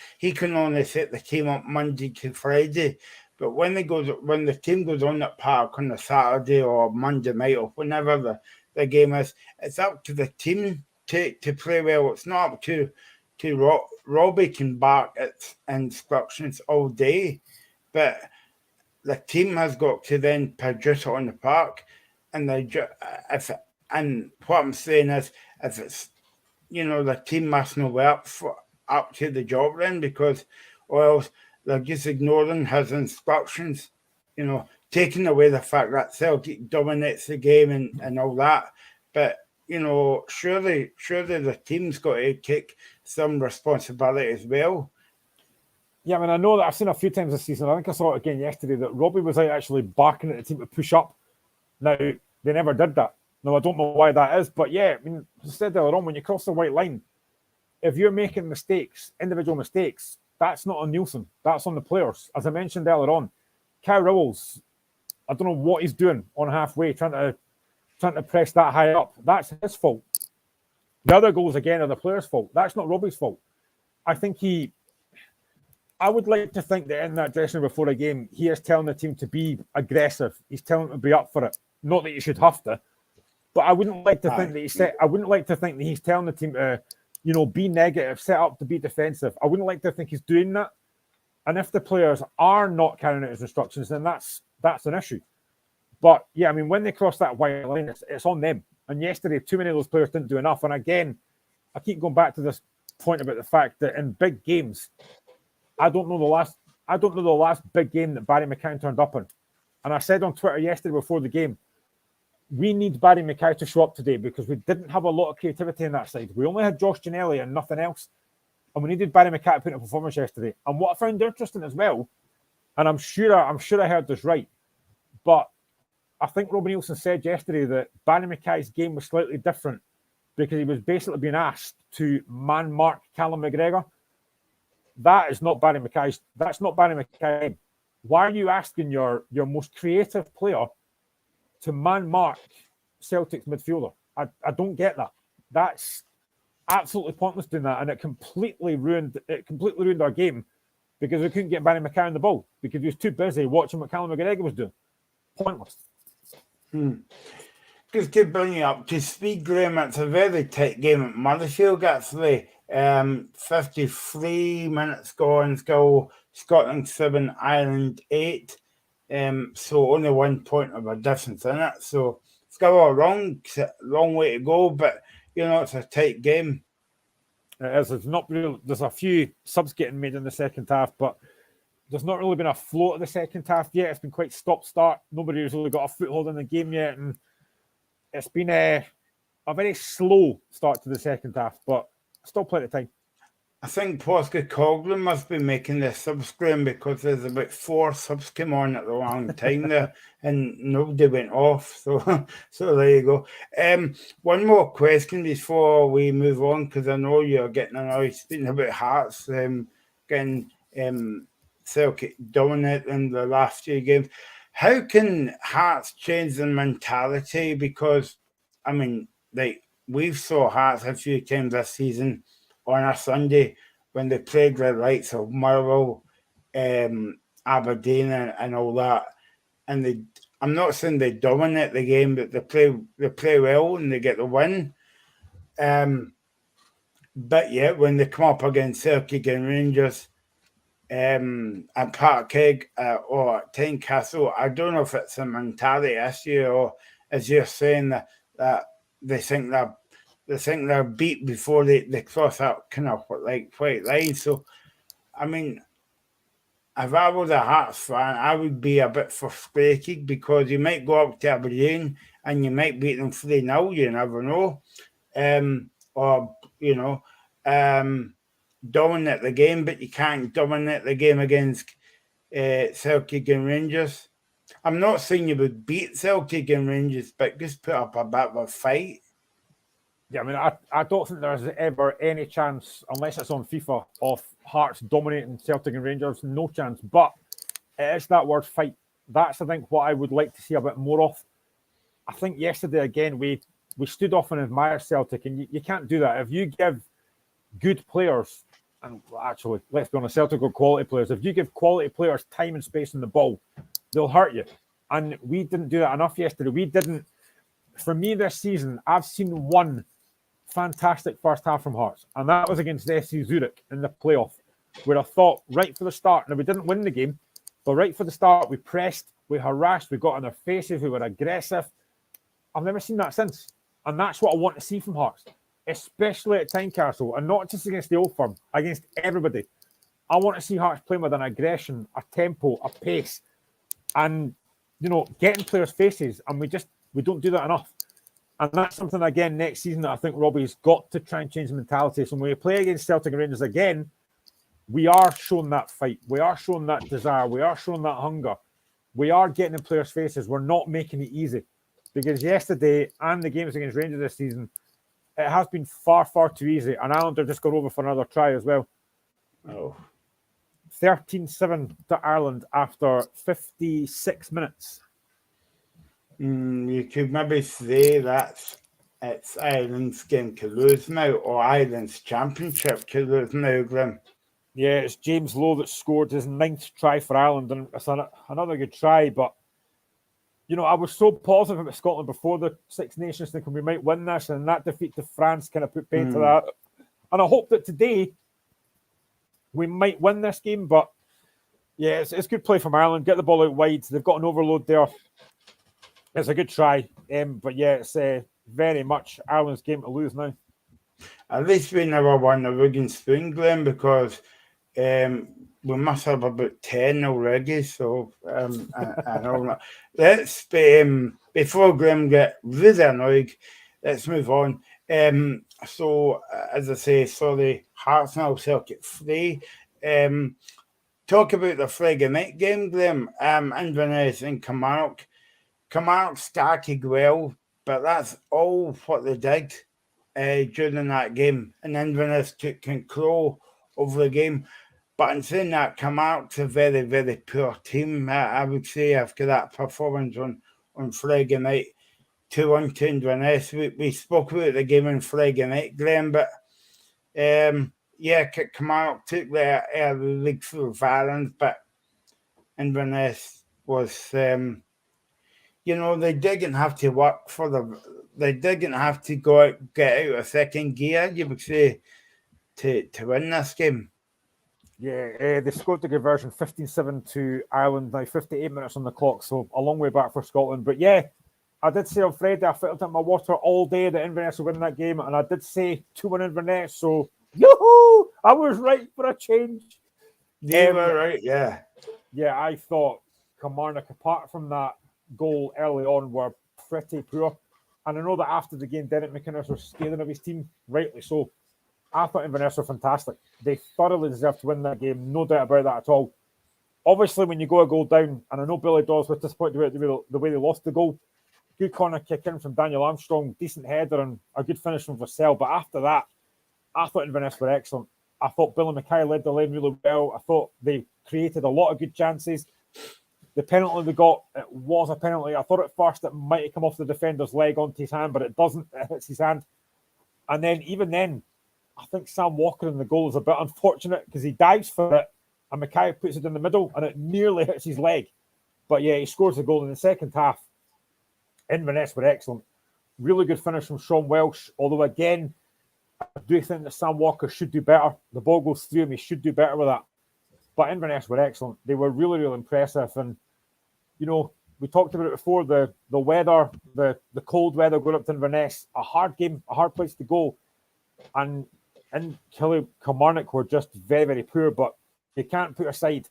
set the team up Monday to Friday, but when the team goes on that park on a Saturday or Monday night or whenever the game is, it's up to the team to play well. It's not up to Robbie can bark its instructions all day, but the team has got to then produce it on the park, and and what I'm saying is if it's the team must know up to the job then, because or else they're just ignoring his instructions, taking away the fact that Celtic dominates the game and all that. But, surely the team's got to take some responsibility as well. Yeah, I mean, I know that I've seen a few times this season. I think I saw it again yesterday that Robbie was out actually barking at the team to push up. Now, they never did that. No, I don't know why that is, but yeah, I mean, as I said earlier on, when you cross the white line, if you're making mistakes, individual mistakes, that's not on Nielsen. That's on the players. As I mentioned earlier on, Kyle Rowles, I don't know what he's doing on halfway, trying to press that high up. That's his fault. The other goals, again, are the players' fault. That's not Robbie's fault. I would like to think that in that dressing room before a game, he is telling the team to be aggressive. He's telling them to be up for it. Not that you should have to. But I wouldn't like to think that he's telling the team to, be negative, set up to be defensive. I wouldn't like to think he's doing that. And if the players are not carrying out his instructions, then that's an issue. But yeah, I mean, when they cross that white line, it's on them. And yesterday, too many of those players didn't do enough. And again, I keep going back to this point about the fact that in big games, I don't know the last big game that Barry McCann turned up in. And I said on Twitter yesterday before the game, we need Barry McCann to show up today because we didn't have a lot of creativity on that side. We only had Josh Ginnelly and nothing else. And we needed Barry McCann to put in a performance yesterday. And what I found interesting as well, and I'm sure I heard this right, but I think Robbie Nielsen said yesterday that Barry McKay's game was slightly different because he was basically being asked to man mark Callum McGregor. That's not Barry McKay's game. Why are you asking your most creative player to man mark Celtic's midfielder? I don't get that. That's absolutely pointless doing that, and it completely ruined our game because we couldn't get Barry McCann the ball because he was too busy watching what Callum McGregor was doing. Pointless. Just to bring you up to speed, Graham, it's a very tight game at Motherfield, actually. 53 minutes gone, still Scotland 7, Ireland 8. So only 1 point of a difference in it. So still a long way to go, but it's a tight game. It is. It's not real. There's a few subs getting made in the second half, but there's not really been a flow of the second half yet. It's been quite stop-start. Nobody's really got a foothold in the game yet, and it's been a very slow start to the second half, but still plenty of time. I think Posca Coughlin must be making the subs, Graham, because there's about 4 subs came on at the wrong time there, and nobody went off. So there you go. One more question before we move on, because I know you're getting annoyed speaking about Hearts, getting Celtic dominant in the last few games. How can Hearts change their mentality? Because, I mean, we've saw Hearts a few times this season on a Sunday when they played the likes of Motherwell, Aberdeen, and all that. And I'm not saying they dominate the game, but they play well and they get the win. But yeah, when they come up against Celtic and Rangers, at Parkhead or at Tynecastle, I don't know if it's a mentality issue or as you're saying that they think they're beat before they cross that kind of like white line. So, I mean, if I was a Hearts fan, I would be a bit frustrated because you might go up to Aberdeen and you might beat them 3-0, you never know. Or, dominate the game, but you can't dominate the game against Celtic and Rangers. I'm not saying you would beat Celtic and Rangers, but just put up a bit of a fight. Yeah, I mean, I don't think there's ever any chance, unless it's on FIFA, of Hearts dominating Celtic and Rangers. No chance. But it's that word fight. That's, I think, what I would like to see a bit more of. I think yesterday, again, we stood off and admired Celtic, and you can't do that. If you give good players, and actually, let's be honest, Celtic are quality players. If you give quality players time and space on the ball, they'll hurt you. And we didn't do that enough yesterday. We didn't. For me this season, I've seen one fantastic first half from Hearts, and that was against FC Zurich in the playoff, where I thought right for the start, now we didn't win the game, but right for the start, we pressed, we harassed, we got on their faces, we were aggressive. I've never seen that since, and that's what I want to see from Hearts, especially at Tynecastle, and not just against the Old Firm, against everybody. I want to see Hearts playing with an aggression, a tempo, a pace, and getting players' faces, and we don't do that enough. And that's something, again, next season that I think Robbie's got to try and change the mentality. So when we play against Celtic and Rangers again, we are showing that fight. We are showing that desire. We are showing that hunger. We are getting in players' faces. We're not making it easy. Because yesterday and the games against Rangers this season, it has been far, far too easy. And Ireland have just gone over for another try as well. 13-7 to Ireland after 56 minutes. You could maybe say it's Ireland's game to lose now, or Ireland's championship to lose now, Glenn. Yeah, it's James Lowe that scored his 9th try for Ireland, and it's another good try. But, I was so positive about Scotland before the Six Nations thinking we might win this, and that defeat to France kind of put paid to that. And I hope that today we might win this game, but yeah, it's good play from Ireland. Get the ball out wide. They've got an overload there. It's a good try, but yeah, it's very much Ireland's game to lose now. At least we never won the Wigan Spoon, Glenn, because we must have about 10 already. So I don't know. Let's before Glenn get really annoyed, let's move on. So as I say, sorry, Hearts now Celtic 3. Talk about the Friday night game, Glenn. Inverness and Kilmarnock. Kilmarnock started well, but that's all what they did during that game. And Inverness took control over the game. But in saying that, Kilmarnock's a very, very poor team, I would say, after that performance on Friday night. 2-1 to Inverness. We spoke about the game on Friday night, Glenn, but Kilmarnock took the early league through violence, but Inverness was... they didn't have to work they didn't have to go out, get out of second gear, you would say, to win this game. Yeah, they scored the conversion 15-7 to Ireland, now 58 minutes on the clock, so a long way back for Scotland. But yeah, I did say on Friday I felt in my water all day that Inverness would win that game, and I did say 2-1 Inverness, so yoo-hoo! I was right for a change. You were right, yeah. Yeah, I thought Kilmarnock, apart from that goal early on, were pretty poor. And I know that after the game, Derek McInnes was scathing of his team, rightly so. I thought Inverness were fantastic. They thoroughly deserved to win that game, no doubt about that at all. Obviously, when you go a goal down, and I know Billy Dawes was disappointed about the way they lost the goal, good corner kick in from Daniel Armstrong, decent header, and a good finish from Vassell. But after that, I thought Inverness were excellent. I thought Billy Mackay led the line really well. I thought they created a lot of good chances. The penalty they got, it was a penalty. I thought at first it might have come off the defender's leg onto his hand, but it doesn't. It hits his hand. And then, even then, I think Sam Walker in the goal is a bit unfortunate because he dives for it and Mackay puts it in the middle and it nearly hits his leg. But yeah, he scores the goal in the second half. Inverness were excellent. Really good finish from Sean Welsh. Although, again, I do think that Sam Walker should do better. The ball goes through him. He should do better with that. But Inverness were excellent. They were really, really impressive. And, you know, we talked about it before, the weather, the cold weather going up to Inverness, a hard game, a hard place to go. And Kilmarnock were just very, very poor. But you can't put aside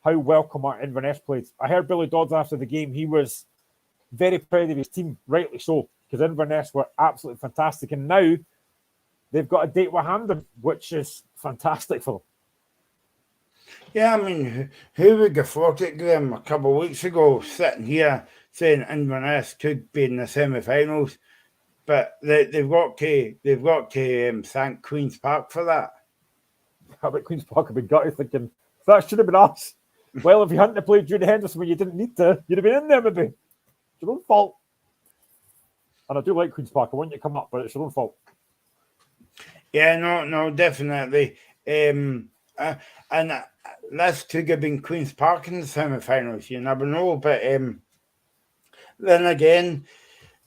how well Inverness played. I heard Billy Dodds after the game. He was very proud of his team, rightly so, because Inverness were absolutely fantastic. And now they've got a date with Hampden, which is fantastic for them. Yeah, I mean, who would have thought it, Graham, a couple of weeks ago, sitting here saying Inverness could be in the semi-finals, but they've got to thank Queen's Park for that. I bet Queen's Park have been gutted thinking, that should have been us. Well, if you hadn't played Judy Henderson when you didn't need to, you'd have been in there maybe. It's your own fault. And I do like Queen's Park. I want you to come up, but it's your own fault. Yeah, no, definitely. And this could have been Queen's Park in the semi-finals. You never know. But then again,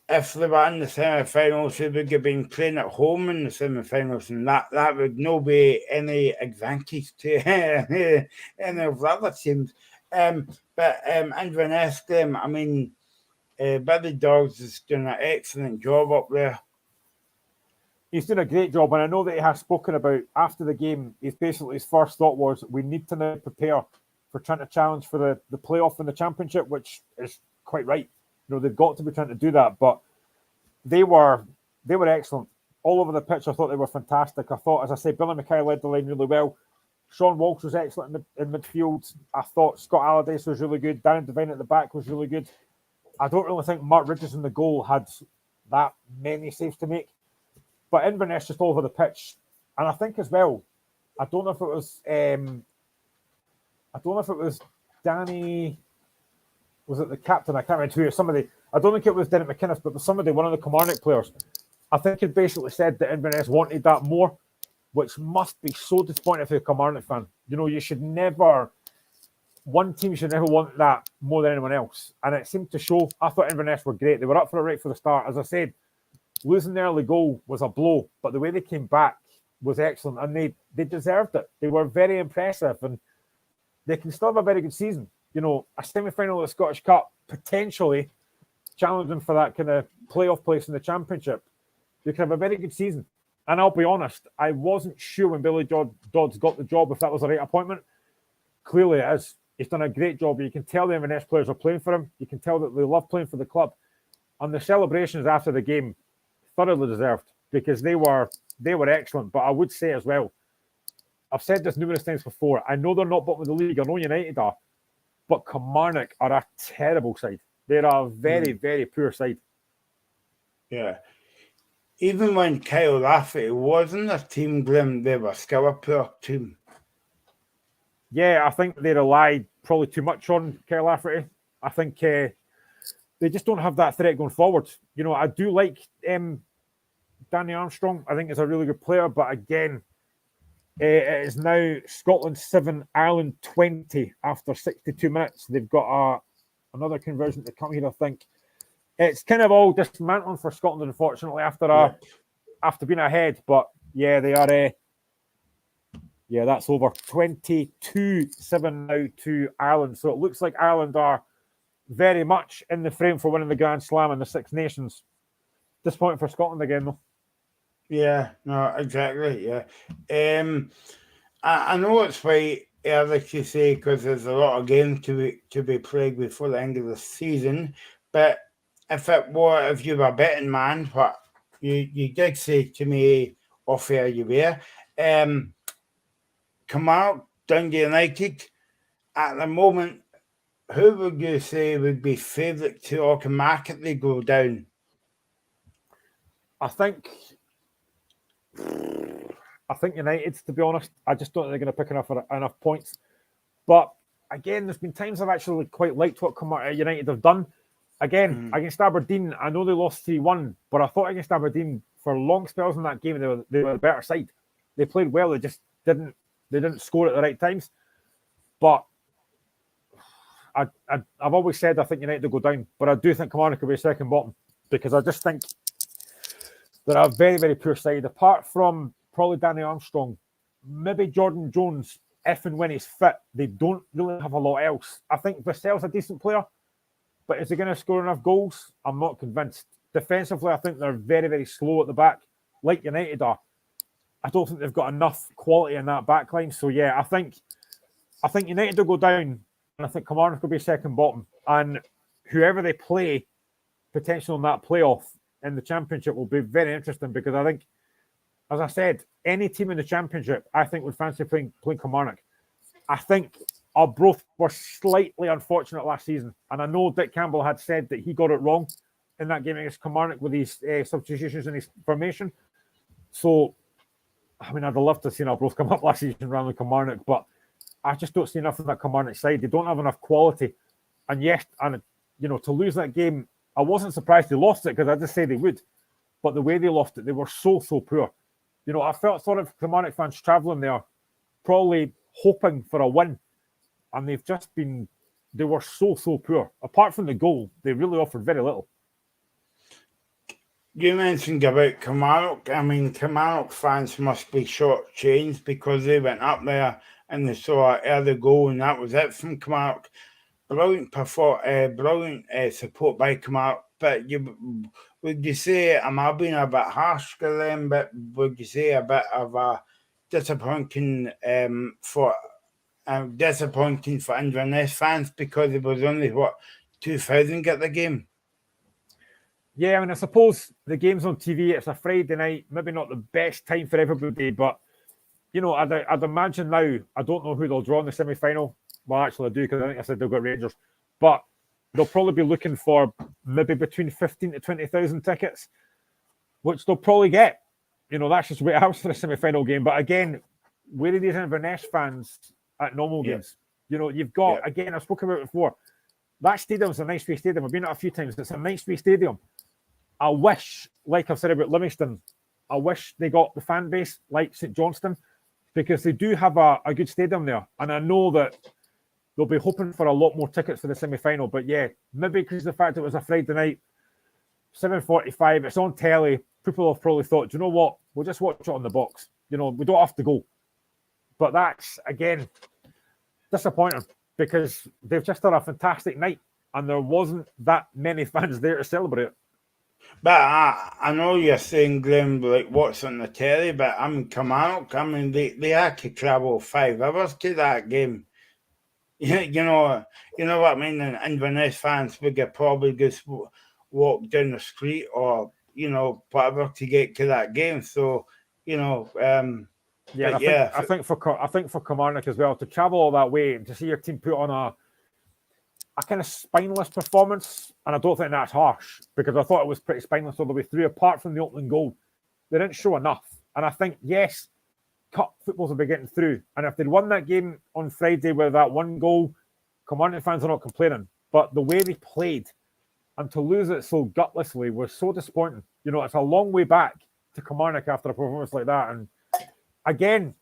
if they were in the semi-finals, they would have been playing at home in the semi-finals, and that would not be any advantage to any of the other teams. But Inverness, I mean, Billy Dodds is doing an excellent job up there. He's doing a great job, and I know that he has spoken about after the game. His first thought was, we need to now prepare for trying to challenge for the playoff in the championship, which is quite right. You know, they've got to be trying to do that, but they were excellent all over the pitch. I thought they were fantastic. I thought, as I say, Billy Mackay led the line really well. Sean Walsh was excellent in midfield. I thought Scott Allardyce was really good. Darren Devine at the back was really good. I don't really think Mark Ridges in the goal had that many saves to make. But Inverness just all over the pitch, and I think as well, I don't know if it was Danny, was it the captain? I can't remember who. Somebody, I don't think it was Derek McInnes, but somebody, one of the Kilmarnock players, I think he basically said that Inverness wanted that more, which must be so disappointing for a Kilmarnock fan. You know, one team should never want that more than anyone else, and it seemed to show. I thought Inverness were great. They were up for it right from the start. As I said, losing the early goal was a blow, but the way they came back was excellent, and they deserved it. They were very impressive, and they can still have a very good season. You know, a semi-final of the Scottish Cup, potentially challenging for that kind of playoff place in the Championship. They can have a very good season. And I'll be honest, I wasn't sure when Billy Dodds got the job if that was the right appointment. Clearly it is. He's done a great job. You can tell the Inverness players are playing for him. You can tell that they love playing for the club. And the celebrations after the game, thoroughly deserved, because they were excellent. But I would say as well, I've said this numerous times before, I know they're not bottom of the league, I know United are, but Kilmarnock are a terrible side. They're a very, very poor side. Yeah. Even when Kyle Lafferty wasn't a team, Grim, they were still a poor team. Yeah, I think they relied probably too much on Kyle Lafferty. I think they just don't have that threat going forward. You know, I do like Danny Armstrong. I think he's a really good player, but again, it is now Scotland 7, Ireland 20 after 62 minutes. They've got another conversion to come here, I think. It's kind of all dismantling for Scotland, unfortunately, after being ahead. But yeah, they are. That's over. 22-7 now to Ireland. So it looks like Ireland are very much in the frame for winning the Grand Slam in the Six Nations. Disappointing for Scotland again, though. Yeah, no, exactly. Yeah, I know it's quite early to say because there's a lot of games to be played before the end of the season. But if you were a betting man, what you did say to me off air, you were, Kilmarnock, Dundee United, at the moment, who would you say would be favourite to automatically go down? I think United, to be honest. I just don't think they're going to pick enough points. But again, there's been times I've actually quite liked what United have done. Again, against Aberdeen, I know they lost 3-1, but I thought against Aberdeen, for long spells in that game, they were the better side. They played well. They just didn't score at the right times. But I've always said I think United will go down, but I do think Kilmarnock will be second bottom because I just think they're a very, very poor side. Apart from probably Danny Armstrong, maybe Jordan Jones, if and when he's fit, they don't really have a lot else. I think Vissel's a decent player, but is he going to score enough goals? I'm not convinced. Defensively, I think they're very, very slow at the back, like United are. I don't think they've got enough quality in that back line. So yeah, I think United will go down, and I think Kilmarnock will be second bottom. And whoever they play, potential in that playoff in the Championship will be very interesting because I think, as I said, any team in the Championship, I think would fancy playing Kilmarnock. I think Arbroath were slightly unfortunate last season, and I know Dick Campbell had said that he got it wrong in that game against Kilmarnock with his substitutions in his formation. So, I mean, I'd love to have seen Arbroath come up last season rather than Kilmarnock, but I just don't see enough of that Kilmarnock side. They don't have enough quality. And yes, and to lose that game, I wasn't surprised they lost it because I just said they would. But the way they lost it, they were so poor. I felt sort of Kilmarnock fans travelling there, probably hoping for a win. And they were so poor. Apart from the goal, they really offered very little. You mentioned about Kilmarnock. I mean, Kilmarnock fans must be short-changed because they went up there and they saw an early goal and that was it from Kilmarnock. Brilliant support by Kilmarnock. But would you say, am I being a bit harsh to them, but would you say a bit of a disappointing for Inverness fans because it was only, 2,000 at the game? Yeah, I mean, I suppose the game's on TV. It's a Friday night, maybe not the best time for everybody, but, I'd imagine now, I don't know who they'll draw in the semi-final. Well, actually, I do, because I think I said they've got Rangers. But they'll probably be looking for maybe between 15 to 20,000 tickets, which they'll probably get. That's just the way it happens for a semi-final game. But again, where are these Inverness fans at normal games? You've got, again, I've spoken about it before, that stadium's a nice wee stadium. I've been at a few times. It's a nice wee stadium. I wish, like I've said about Livingston, I wish they got the fan base like St Johnstone because they do have a good stadium there. And I know that they'll be hoping for a lot more tickets for the semi-final. But yeah, maybe because of the fact it was a Friday night, 7:45, it's on telly. People have probably thought, do you know what? We'll just watch it on the box. We don't have to go. But that's, again, disappointing because they've just done a fantastic night and there wasn't that many fans there to celebrate. But I know you're saying, Graham, like what's on the telly, but I mean, Kilmarnock, they had to travel 5 hours to that game. You know what I mean? And Inverness fans would probably just walk down the street or, whatever to get to that game. So, I think for Kilmarnock as well, to travel all that way and to see your team put on a kind of spineless performance, and I don't think that's harsh because I thought it was pretty spineless all the way through, apart from the opening goal. They didn't show enough. And I think, yes, cup footballs will be getting through. And if they'd won that game on Friday with that one goal, Kilmarnock fans are not complaining. But the way they played and to lose it so gutlessly was so disappointing. It's a long way back to Kilmarnock after a performance like that. And again,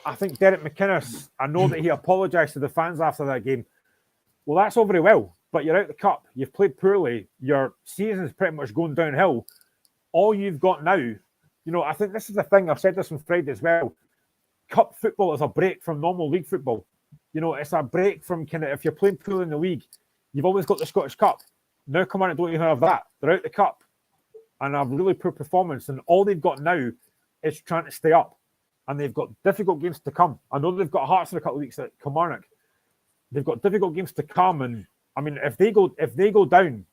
I think Derek McInnes, I know that he apologised to the fans after that game. Well, that's all very well, but you're out the cup. You've played poorly. Your season's pretty much going downhill. All you've got now, I think this is the thing. I've said this on Friday as well. Cup football is a break from normal league football. It's a break from kind of, if you're playing poorly in the league, you've always got the Scottish Cup. Now, come on, don't even have that. They're out the cup and have really poor performance. And all they've got now is trying to stay up. And they've got difficult games to come. I know they've got Hearts in a couple of weeks at Kilmarnock. They've got difficult games to come, and I mean, if they go down,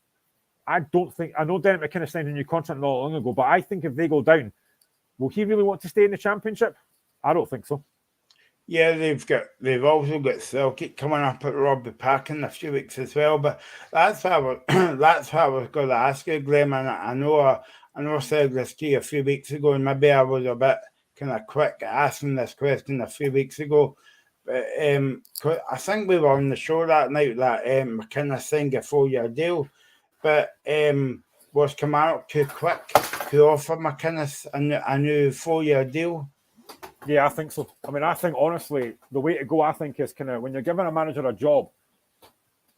I know Derek McInnes signed a new contract not long ago, but I think if they go down, will he really want to stay in the Championship? I don't think so. Yeah, they've also got Celtic coming up at Rugby Park in a few weeks as well. But that's how I was going to ask you, Graham. And I know I said this to you a few weeks ago, and maybe I was a bit kind of quick asking this question a few weeks ago. But I think we were on the show that night that McInnes signed a 4-year deal. But was Kilmarnock too quick to offer McInnes a new 4-year deal? Yeah, I think so. I mean, I think honestly, the way to go, I think, is kind of when you're giving a manager a job,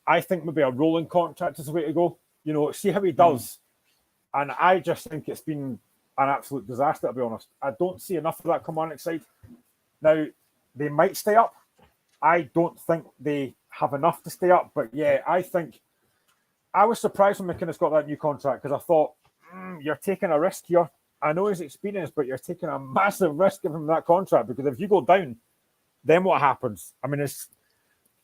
I think maybe a rolling contract is the way to go. You know, see how he does. And I just think it's been an absolute disaster, to be honest. I don't see enough of that Kilmarnock side. Now, they might stay up. I don't think they have enough to stay up. But yeah, I think I was surprised when McInnes got that new contract because I thought, you're taking a risk here. I know he's experienced, but you're taking a massive risk giving him that contract because if you go down, then what happens? I mean, it's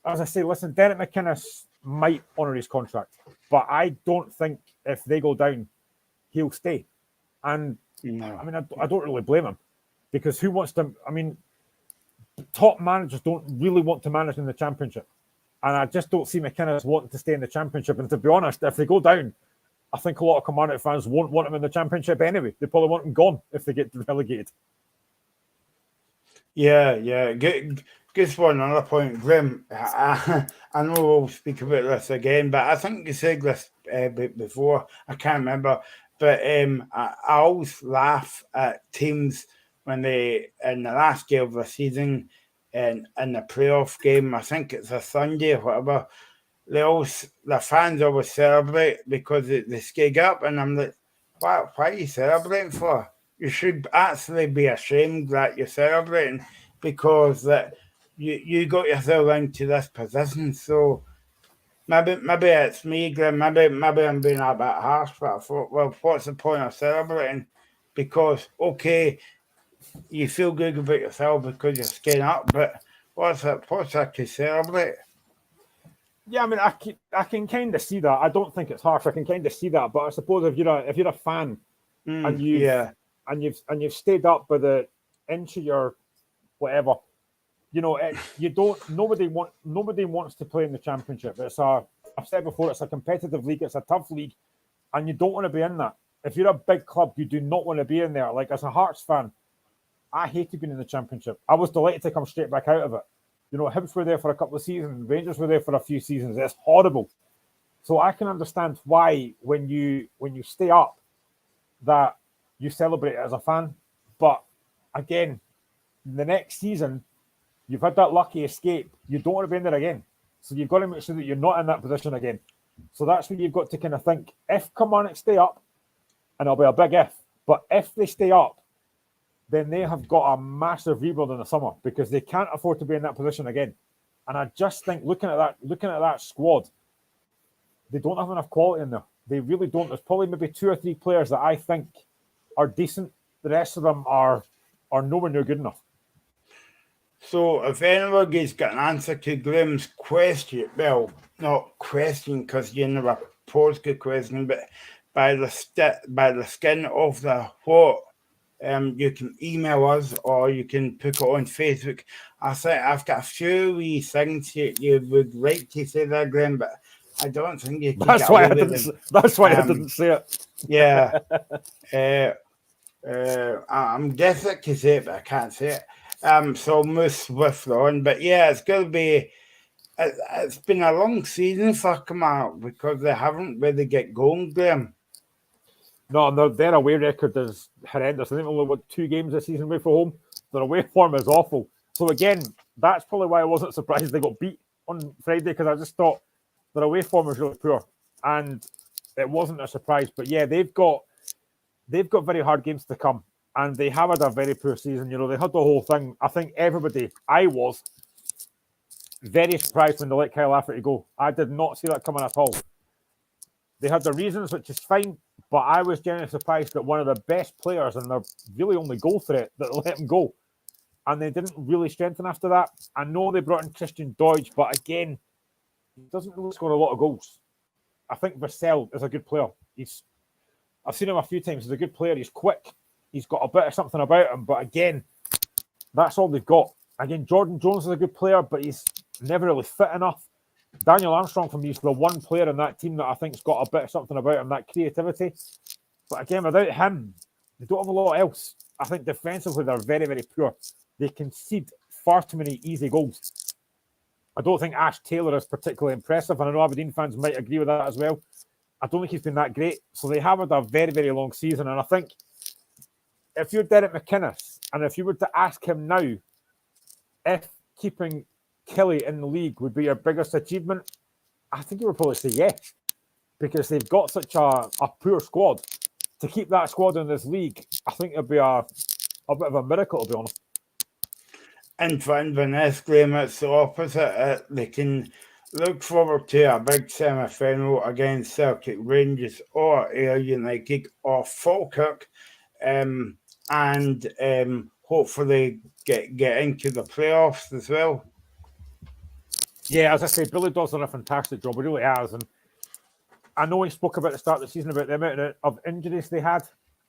as I say, listen, Derek McInnes might honour his contract, but I don't think if they go down, he'll stay. And No. I mean, I don't really blame him because who wants to? I mean, top managers don't really want to manage in the Championship, and I just don't see McInnes wanting to stay in the Championship. And to be honest, if they go down, I think a lot of Kilmarnock fans won't want him in the Championship anyway. They probably want him gone if they get relegated. Yeah. Just one other point, Grim. I know we'll speak about this again, but I think you said this before. I can't remember, but I always laugh at teams when they in the last game of the season and in the playoff game. I think it's a Sunday or whatever. The fans always celebrate because they skig up, and I'm like, why are you celebrating for? You should actually be ashamed that you're celebrating because that you got yourself into this position. So maybe it's me, Glenn. Maybe I'm being a bit harsh, but I thought, well, what's the point of celebrating? Because okay, you feel good about yourself because you're skiing up, but what's that to celebrate? Yeah, I mean, I can kind of see that. I don't think it's harsh. I can kind of see that, but I suppose if you're a fan and you've stayed up by the inch of your whatever, you know, nobody wants to play in the Championship. I've said before, it's a competitive league. It's a tough league, and you don't want to be in that. If you're a big club, you do not want to be in there. Like as a Hearts fan, I hated being in the Championship. I was delighted to come straight back out of it. You know, Hibs were there for a couple of seasons. Rangers were there for a few seasons. It's horrible. So I can understand why when you stay up that you celebrate it as a fan. But again, the next season, you've had that lucky escape. You don't want to be in there again. So you've got to make sure that you're not in that position again. So that's where you've got to kind of think, if Kilmarnock stay up, and it'll be a big if, but if they stay up, then they have got a massive rebuild in the summer because they can't afford to be in that position again. And I just think looking at that squad, they don't have enough quality in there. They really don't. There's probably maybe 2 or 3 players that I think are decent. The rest of them are nowhere near good enough. So if anybody's got an answer to Graham's question, well, not question because you never posed a question, but by the skin of the what, you can email us or you can put it on Facebook. I say I've got a few wee things you would like to say there, Graham, but I don't think you can. That's why I didn't say it. Yeah. I'm desperate to say it, but I can't say it. So I'll move swiftly on. But yeah, it's going to be. It's been a long season for Kilmarnock because they haven't really get going, Graham. No, their away record is horrendous. I think only 2 games this season away from home. Their away form is awful. So again, that's probably why I wasn't surprised they got beat on Friday because I just thought their away form was really poor, and it wasn't a surprise. But yeah, they've got very hard games to come, and they have had a very poor season. You know, they had the whole thing. I think I was very surprised when they let Kyle Lafferty go. I did not see that coming at all. They had their reasons, which is fine, but I was genuinely surprised that one of the best players and their really only goal threat that let him go. And they didn't really strengthen after that. I know they brought in Christian Deutsch, but again, he doesn't really score a lot of goals. I think Vassell is a good player. I've seen him a few times. He's a good player. He's quick. He's got a bit of something about him. But again, that's all they've got. Again, Jordan Jones is a good player, but he's never really fit enough. Daniel Armstrong, for me, is the one player in that team that I think's got a bit of something about him, that creativity. But again, without him, they don't have a lot else. I think defensively, they're very, very poor. They concede far too many easy goals. I don't think Ash Taylor is particularly impressive, and I know Aberdeen fans might agree with that as well. I don't think he's been that great. So they have had a very, very long season, and I think if you're Derek McInnes, And if you were to ask him now if keeping Caley in the league would be your biggest achievement, I think he would probably say yes, because they've got such a poor squad. To keep that squad in this league, I think it'd be a bit of a miracle, to be honest. And for Inverness, Graham, it's the opposite. They can look forward to a big semi-final against Celtic, Rangers, or Ayr United, or Falkirk, and hopefully get into the playoffs as well. Yeah, as I say, Billy Daw's done a fantastic job. He really has. And I know he spoke about the start of the season about the amount of injuries they had.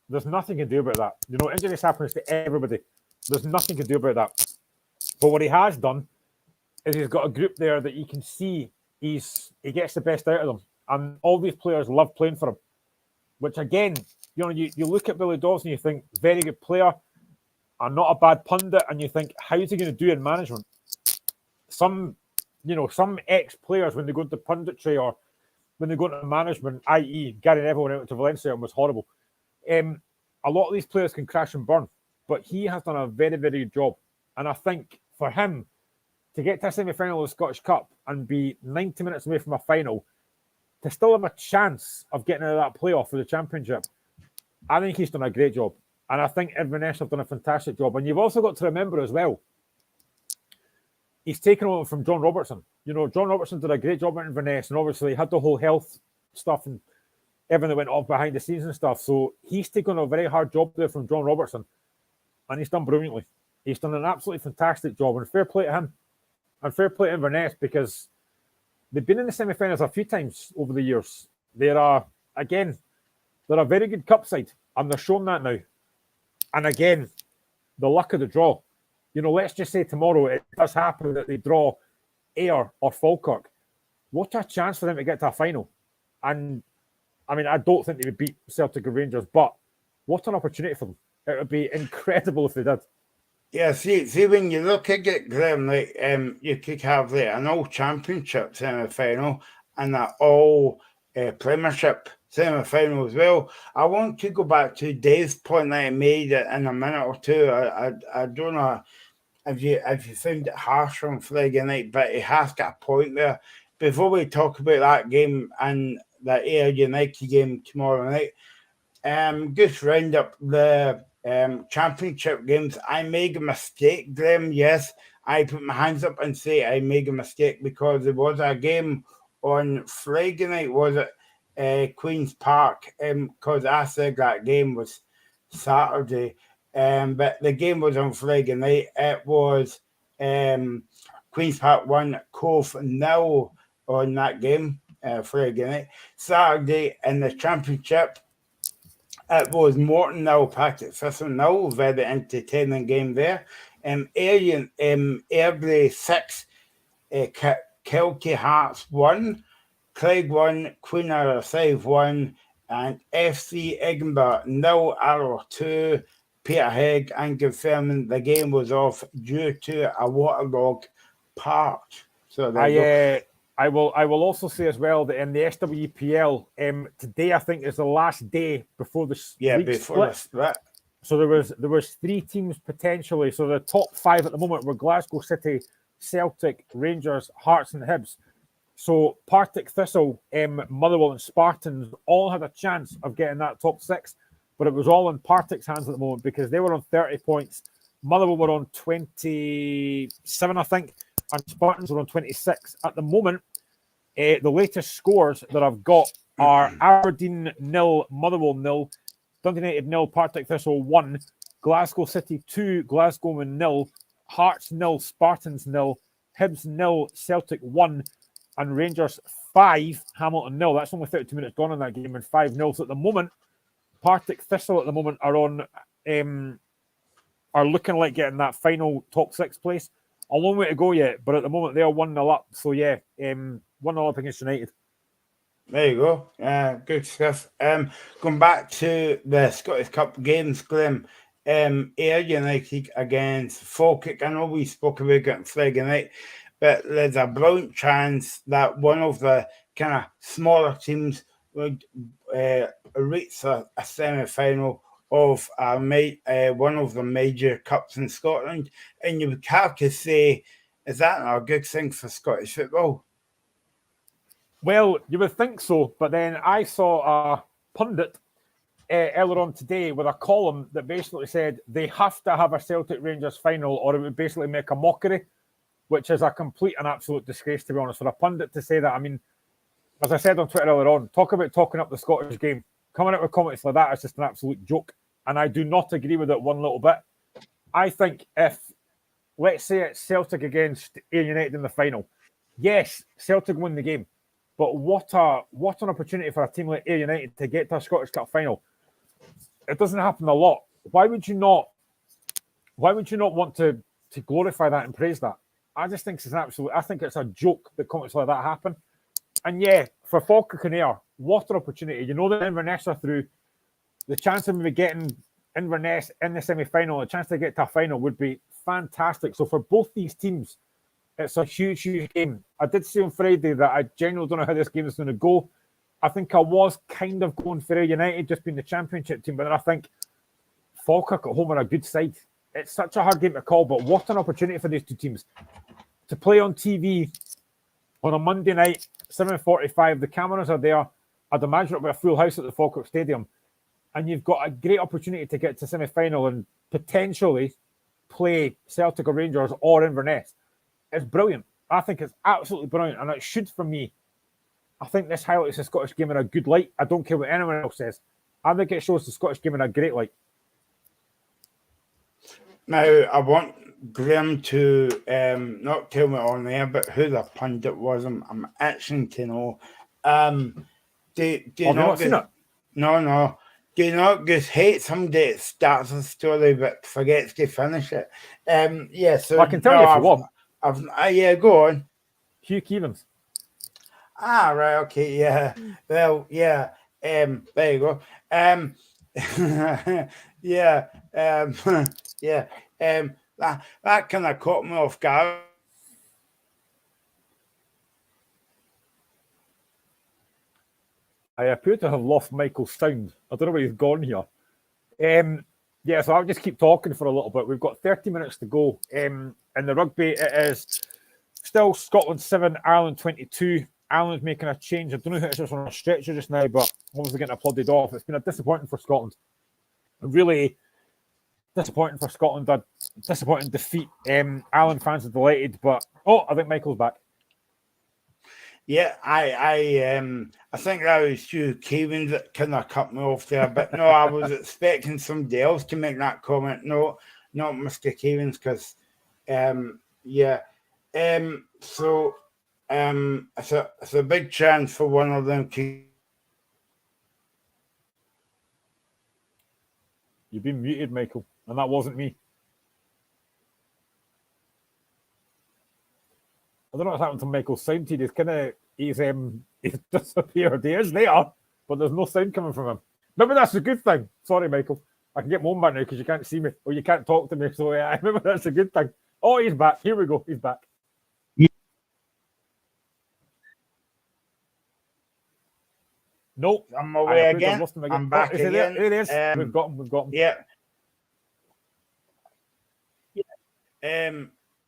There's nothing you can do about that. You know, injuries happens to everybody. There's nothing you can do about that. But what he has done is he's got a group there that you can see he gets the best out of them. And all these players love playing for him. Which again, you know, you look at Billy Dawes and you think, very good player and not a bad pundit, and you think, how's he going to do in management? Some ex-players, when they go into punditry or when they go into management, i.e. Gary Neville went out to Valencia and was horrible. A lot of these players can crash and burn, but he has done a very, very good job. And I think for him to get to a semi-final of the Scottish Cup and be 90 minutes away from a final, to still have a chance of getting out of that playoff for the Championship, I think he's done a great job. And I think Inverness have done a fantastic job. And you've also got to remember as well, he's taken over from John Robertson. You know, John Robertson did a great job at Inverness, and obviously had the whole health stuff and everything that went off behind the scenes and stuff. So he's taken a very hard job there from John Robertson, and he's done brilliantly. He's done an absolutely fantastic job, and fair play to him. And fair play to Inverness, because they've been in the semi-finals a few times over the years. They're a very good cup side, and they're showing that now. And again, the luck of the draw. You know, let's just say tomorrow it does happen that they draw Ayr or Falkirk. What a chance for them to get to a final. And, I mean, I don't think they would beat Celtic or Rangers, but what an opportunity for them. It would be incredible if they did. Yeah, see, when you look at it, Graham, like, you could have an all-championship semi-final and an all-premiership semi-final as well. I want to go back to Dave's point that he made in a minute or two. I don't know if you found it harsh on Friday night, but he has got a point there. Before we talk about that game and the Ayr United game tomorrow night, just round up the championship games. I made a mistake, Graham. Yes, I put my hands up and say I made a mistake, because there was a game on Friday night, was it Queen's Park? Because I said that game was Saturday, but the game was on Friday night. It was Queen's Park 1, Cove 0 on that game, Friday night. Saturday in the championship, it was Morton 0, Partick Thistle 0. Very entertaining game there. Airdrie 6, Celtic Hearts 1, Craig 1, Queen Arrow 1, and FC Edinburgh 0, Arrow 2. Peterhead and confirming the game was off due to a waterlogged part. So I will also say as well that in the SWPL, today I think is the last day before the split. So there was 3 teams potentially. So the top 5 at the moment were Glasgow City, Celtic, Rangers, Hearts, and Hibs. So Partick Thistle, Motherwell, and Spartans all had a chance of getting that top 6, but it was all in Partick's hands at the moment, because they were on 30 points. Motherwell were on 27, I think, and Spartans were on 26. At the moment, the latest scores that I've got are Aberdeen 0, Motherwell 0, Dundee United 0, Partick Thistle 1, Glasgow City 2, Glasgow 0, Hearts 0, Spartans 0, Hibs 0, Celtic 1, and Rangers 5, Hamilton 0. That's only 32 minutes gone in that game, and 5-0. So at the moment, Partick Thistle at the moment are looking like getting that final top 6 place. A long way to go yet, but at the moment they're 1-0 up. So yeah, 1-0 up against United. There you go. Good stuff. Going back to the Scottish Cup games, Graham, Ayr United against Falkirk. I know we spoke about it on Friday night, but there's a brilliant chance that one of the kind of smaller teams would reach a semi-final of one of the major cups in Scotland, and you would have to say, is that not a good thing for Scottish football? Well, you would think so, but then I saw a pundit earlier on today with a column that basically said they have to have a Celtic Rangers final or it would basically make a mockery, which is a complete and absolute disgrace, to be honest. For a pundit to say that, I mean, as I said on Twitter earlier on, talk about talking up the Scottish game. Coming out with comments like that is just an absolute joke. And I do not agree with it one little bit. I think if, let's say it's Celtic against Ayr United in the final, yes, Celtic win the game. But what an opportunity for a team like Ayr United to get to a Scottish Cup final. It doesn't happen a lot. Why would you not want to glorify that and praise that? I just think I think it's a joke that comments like that happen. And yeah, for Falkirk and Ayr, what an opportunity. You know that Inverness are through. The chance of maybe getting Inverness in the semi-final, a chance to get to a final would be fantastic. So for both these teams, it's a huge, huge game. I did say on Friday that I genuinely don't know how this game is going to go. I think I was kind of going for Ayr United, just being the championship team, but then I think Falkirk at home are a good side. It's such a hard game to call, but what an opportunity for these two teams to play on TV on a Monday night, 7:45. The cameras are there. I'd imagine it'll be a full house at the Falkirk Stadium, and you've got a great opportunity to get to semi-final and potentially play Celtic or Rangers or Inverness. It's brilliant. I think it's absolutely brilliant, and it should, for me, I think this highlights the Scottish game in a good light. I don't care what anyone else says. I think it shows the Scottish game in a great light. Now, I want Graham to not tell me on there, but who the pundit was. I'm itching to know. Do you not seen it? No. Do you not just hate somebody that starts a story but forgets to finish it? Yeah, so I can tell you if you want. Yeah, go on. Hugh Keevins. Right, okay, yeah. Well, yeah. There you go. Yeah. Yeah. That kind of caught me off guard. I appear to have lost Michael's sound. I don't know where he's gone here. Yeah, so I'll just keep talking for a little bit. We've got 30 minutes to go. In the rugby, it is still Scotland 7, Ireland 22. Ireland's making a change. I don't know who it is on a stretcher just now, but obviously getting applauded off. It's been a disappointing for Scotland. Really disappointing for Scotland. A disappointing defeat. Ireland fans are delighted, but I think Michael's back. Yeah, I think that was Hugh Keevins that kind of cut me off there. But no, I was expecting somebody else to make that comment. No, not Mr. Keevins, because yeah. So it's a big chance for one of them to. You've been muted, Michael, and that wasn't me. I don't know what's happened to Michael's sound feed. He's disappeared. He is there, but there's no sound coming from him. Maybe that's a good thing. Sorry, Michael. I can get my own back now because you can't see me or you can't talk to me. So I remember that's a good thing. Oh, he's back. Here we go. He's back. Nope. I'm away again. I'm back again. There it is. We've got him. Yeah.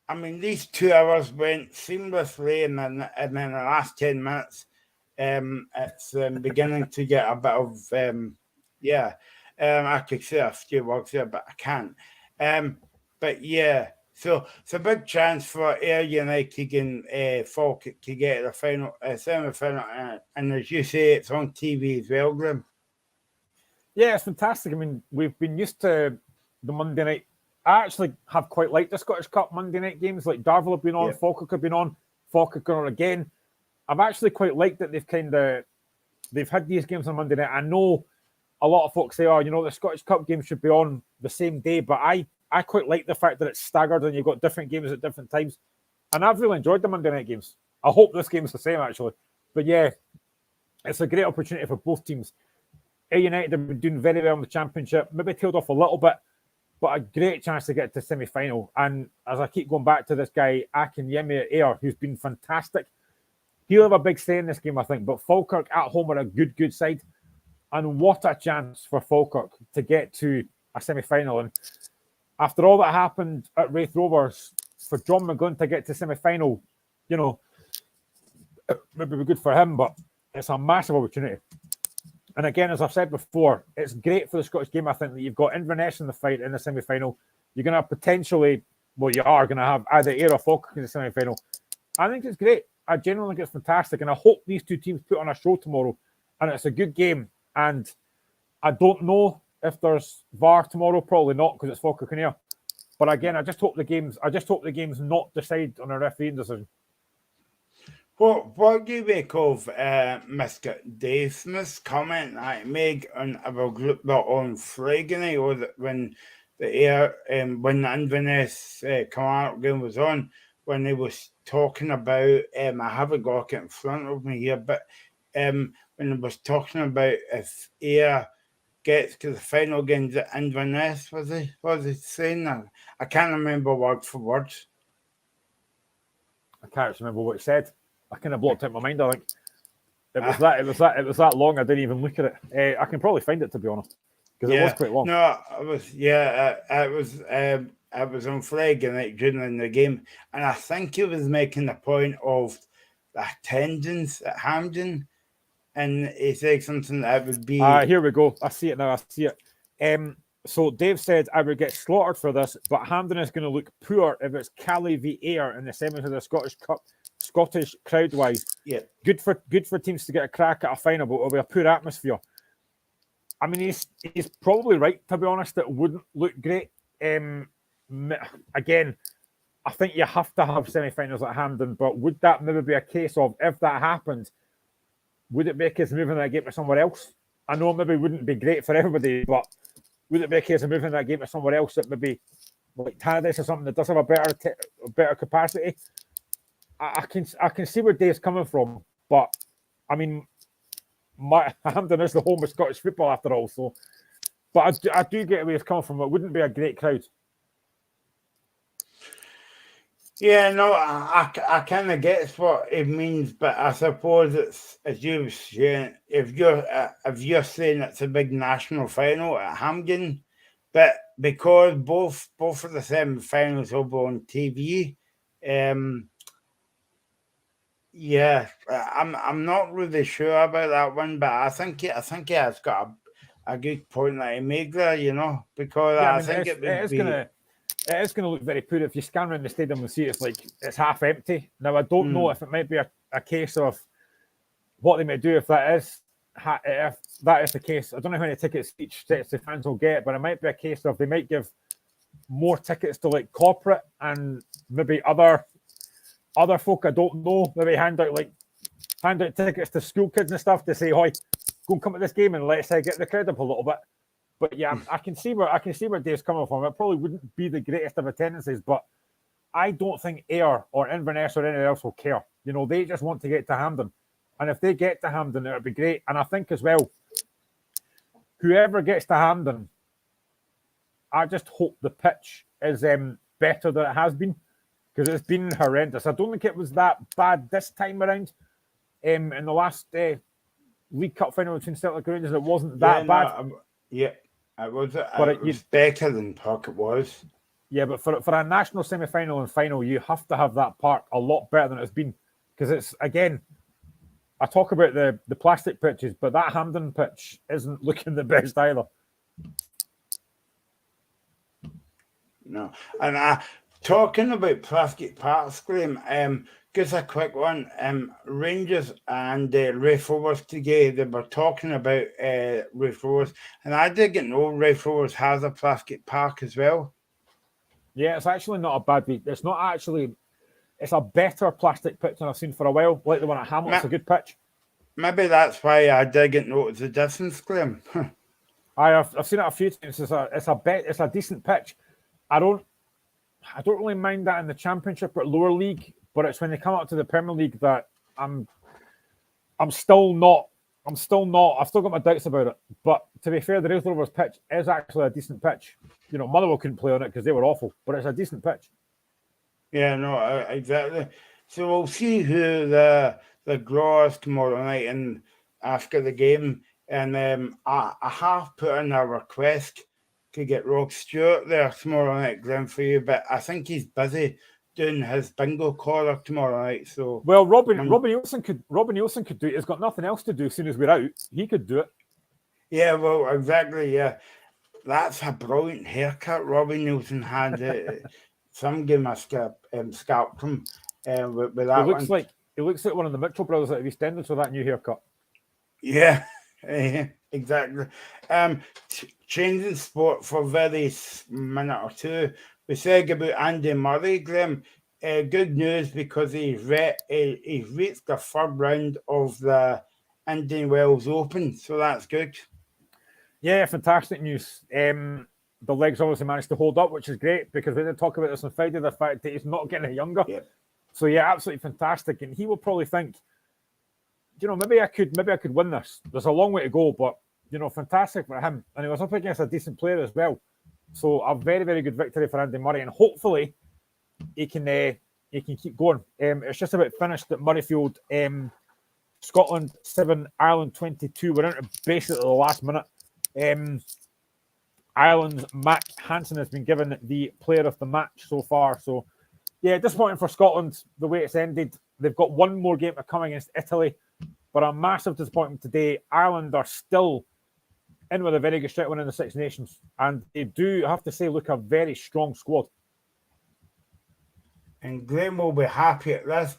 I mean, these 2 hours went seamlessly, and then in the last 10 minutes, it's beginning to get a bit of, I could say a few words there, but I can't. But yeah, so it's a big chance for Ayr United and Falkirk to get to the final, semi-final, and as you say, it's on TV as well, Graham. Yeah, it's fantastic. I mean, we've been used to the Monday night. I actually have quite liked the Scottish Cup Monday night games. Like Darvel have been on, Falkirk have been on, Falkirk are on again. I've actually quite liked that they've had these games on Monday night. I know a lot of folks say, the Scottish Cup games should be on the same day, but I quite like the fact that it's staggered and you've got different games at different times. And I've really enjoyed the Monday night games. I hope this game's the same, actually. But yeah, it's a great opportunity for both teams. Ayr United have been doing very well in the championship, maybe tailed off a little bit, but a great chance to get to semi-final. And as I keep going back to this guy, Akinyemi at Ayr, who's been fantastic, he'll have a big say in this game, I think. But Falkirk at home are a good side. And what a chance for Falkirk to get to a semi-final. And after all that happened at Wraith Rovers, for John McGlynn to get to semi-final, you know, it would be good for him, but it's a massive opportunity. And again, as I've said before, it's great for the Scottish game, I think, that you've got Inverness in the fight in the semi-final. You're going to have potentially, well, you are going to have either Ayr or Falkirk in the semi-final. I think it's great. I genuinely think it's fantastic. And I hope these two teams put on a show tomorrow. And it's a good game. And I don't know if there's VAR tomorrow. Probably not, because it's Falkirk and Ayr. But again, I just hope the game's not decide on a refereeing decision. What do you make of Mr. Dave Smith's comment that he made on our group on Friday night, or when the Ayr, when the Inverness Kilmarnock game was on, when he was talking about, I haven't got it in front of me here, but when he was talking about if Ayr gets to the final against the Inverness, was he saying that? I can't remember word for word. I can't remember what he said. I kind of blocked out my mind. I think it was that long. I didn't even look at it. I can probably find it, to be honest, because it was quite long. No, it was on Friday night during the game, and I think he was making the point of the attendance at Hampden, and he said something that would be. Here we go. I see it now. I see it. So Dave said, I would get slaughtered for this, but Hampden is going to look poor if it's Caley v Ayr in the semis of the Scottish Cup. Scottish crowd-wise, yeah, good for teams to get a crack at a final, but it'll be a poor atmosphere. I mean, he's probably right, to be honest. It wouldn't look great. Again, I think you have to have semi-finals at Hampden, but would that maybe be a case of, if that happens, would it be a case of moving that game to somewhere else? I know maybe wouldn't be great for everybody, but would it be a case of moving that game to somewhere else that maybe like Tannadice or something that does have a better capacity? I can see where Dave's coming from, but I mean, Hampden is the home of Scottish football after all. So, but I do get where he's coming from. It wouldn't be a great crowd. Yeah, no, I kind of get what it means, but I suppose it's, as you were saying, if you're saying it's a big national final at Hampden, but because both of the semi-finals will be on TV, yeah, I'm not really sure about that one, but I think he has got a good point that he made there, you know, because I think it is gonna look very poor if you scan around the stadium and see it's half empty. Now I don't know if it might be a case of what they may do if that is the case. I don't know how many tickets each set of fans will get, but it might be a case of they might give more tickets to like corporate and maybe other folk, I don't know, maybe hand out tickets to school kids and stuff to say, "Hoy, go and come to this game and let's get the crowd up a little bit." But yeah, I can see where Dave's coming from. It probably wouldn't be the greatest of attendances, but I don't think Ayr or Inverness or anyone else will care. You know, they just want to get to Hampden, and if they get to Hampden, it would be great. And I think as well, whoever gets to Hampden, I just hope the pitch is better than it has been, because it's been horrendous. I don't think it was that bad this time around. In the last League Cup final between Celtic and Rangers, it wasn't that bad. It was better than Puck, it was. Yeah, but for a national semi-final and final, you have to have that park a lot better than it's been. Because it's, again, I talk about the plastic pitches, but that Hampden pitch isn't looking the best either. No. And talking about plastic parks, Graham, just a quick one. Rangers and Wraith Rovers today, they were talking about Wraith Rovers, and I didn't know Wraith Rovers has a plastic park as well. Yeah, it's actually not a bad beat. It's not actually, it's a better plastic pitch than I've seen for a while, like the one at Hamilton's a good pitch. Maybe that's why I didn't notice the difference, Graham. I've seen it a few times. It's a decent pitch. I don't really mind that in the Championship or lower league, but it's when they come up to the Premier League that I'm still not. I've still got my doubts about it. But to be fair, the Wraith Rovers pitch is actually a decent pitch. You know, Motherwell couldn't play on it because they were awful, but it's a decent pitch. Yeah, no, exactly. So we'll see who the draw is tomorrow night, and after the game, And I have put in a request to get Rod Stewart there tomorrow night, Glenn, for you, but I think he's busy doing his bingo caller tomorrow night. So well, Robin Nielsen could do it. He's got nothing else to do as soon as we're out. He could do it. Yeah, well, exactly. Yeah, that's a brilliant haircut Robin Nielsen had. Some game I scalped him with that It looks one. like one of the Mitchell brothers at EastEnders with that new haircut. Yeah, exactly. Changing sport for a very minute or two. We said about Andy Murray, Graham. Good news because he's reached the third round of the Indian Wells Open, so that's good. Yeah, fantastic news. The legs obviously managed to hold up, which is great because we did talk about this on Friday, the fact that he's not getting any younger. Yep. So yeah, absolutely fantastic. And he will probably think, maybe I could win this. There's a long way to go, but fantastic for him. And he was up against a decent player as well. So a very, very good victory for Andy Murray, and hopefully he can keep going. It's just about finished at Murrayfield. Scotland 7, Ireland 22. We're into basically the last minute. Ireland's Mac Hansen has been given the player of the match so far. So, yeah, disappointing for Scotland the way it's ended. They've got one more game to come against Italy, but a massive disappointment today. Ireland are still in with a very good straight win in the Six Nations, and they do, I have to say, look a very strong squad. And Graham will be happy at this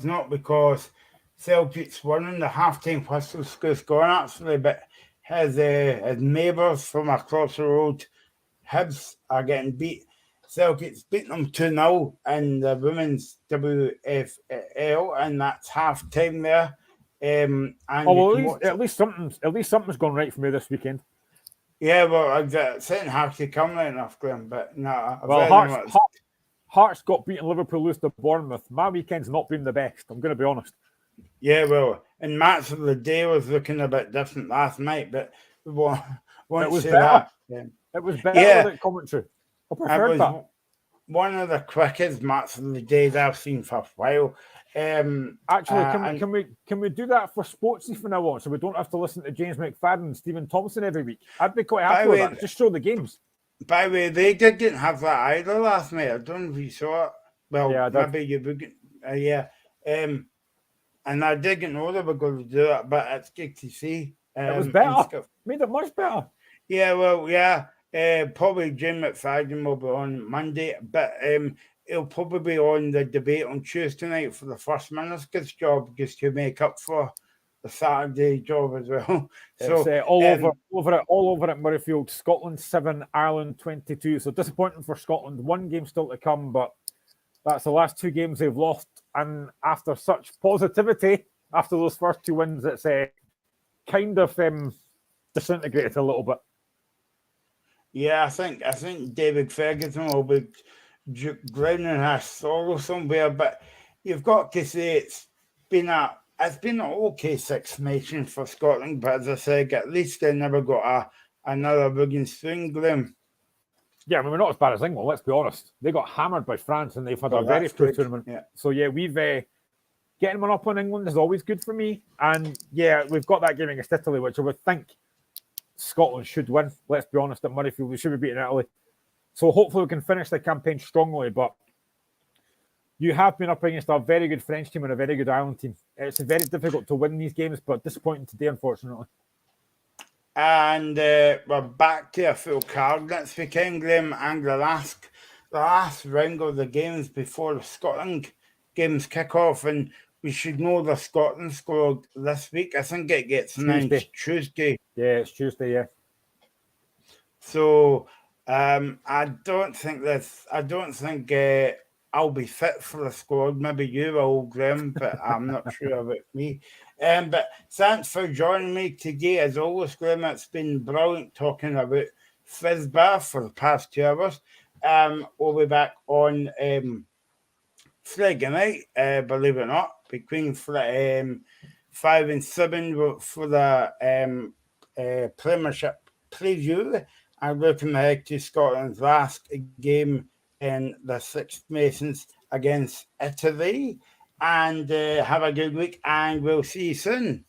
not because Celtic's winning the half-time whistle score's gone actually, but his neighbours from across the road, Hibs, are getting beat. Celtic's beating them 2-0 in the women's WFL, and that's half-time there. And at least something's gone right for me this weekend. Yeah, well, second half to come right enough, Graham, but no. Well, Hearts got beaten Liverpool lose to Bournemouth. My weekend's not been the best, I'm going to be honest. Yeah, well, and match of the day was looking a bit different last night, but we won't say that. Yeah. It was better without commentary. I preferred that. One of the quickest matches of the days I've seen for a while. Actually, can we do that for Sportsy from now on, so we don't have to listen to James McFadden and Stephen Thompson every week? I'd be quite happy with that. Just show the games. By the way, they didn't have that either last night. I don't know if you saw it. Well, yeah, maybe you would. Yeah. And I didn't know they were going to do that, but it's good to see. It was better. Made it much better. Yeah, well, yeah. Probably Jim McFadden will be on Monday, but he'll probably be on the debate on Tuesday night for the First Minister's job, just to make up for the Saturday job as well. So it's all over at Murrayfield. Scotland 7, Ireland 22. So disappointing for Scotland. One game still to come, but that's the last two games they've lost. And after such positivity, after those first two wins, it's kind of disintegrated a little bit. Yeah, I think David Ferguson will be drowning his sorrow somewhere, but you've got to say it's been an okay Six Nations for Scotland, but as I said, at least they never got another Wigan swing, Glenn. Yeah, I mean, we're not as bad as England, let's be honest. They got hammered by France and they've had a very poor tournament. Yeah. So, yeah, we've getting one up on England is always good for me. And, yeah, we've got that game against Italy, which I would think Scotland should win. Let's be honest, at Murrayfield, we should be beating Italy. So, hopefully we can finish the campaign strongly, but you have been up against a very good French team and a very good Ireland team. It's very difficult to win these games, but disappointing today, unfortunately. And we're back to a full card next weekend, Graham, and the last round of the games before the Scotland games kick off, and we should know the Scotland squad this week. I think it gets announced Tuesday. Yeah, it's Tuesday, yeah. So I don't think I'll be fit for the squad. Maybe you will, Graham, but I'm not sure about me. But thanks for joining me today. As always, Graham, it's been brilliant talking about Fizbar for the past 2 hours. We'll be back on Friday night, believe it or not, between 5 and 7 for the Premiership preview. I'm looking ahead to Scotland's last game in the Six Nations against Italy. And have a good week, and we'll see you soon.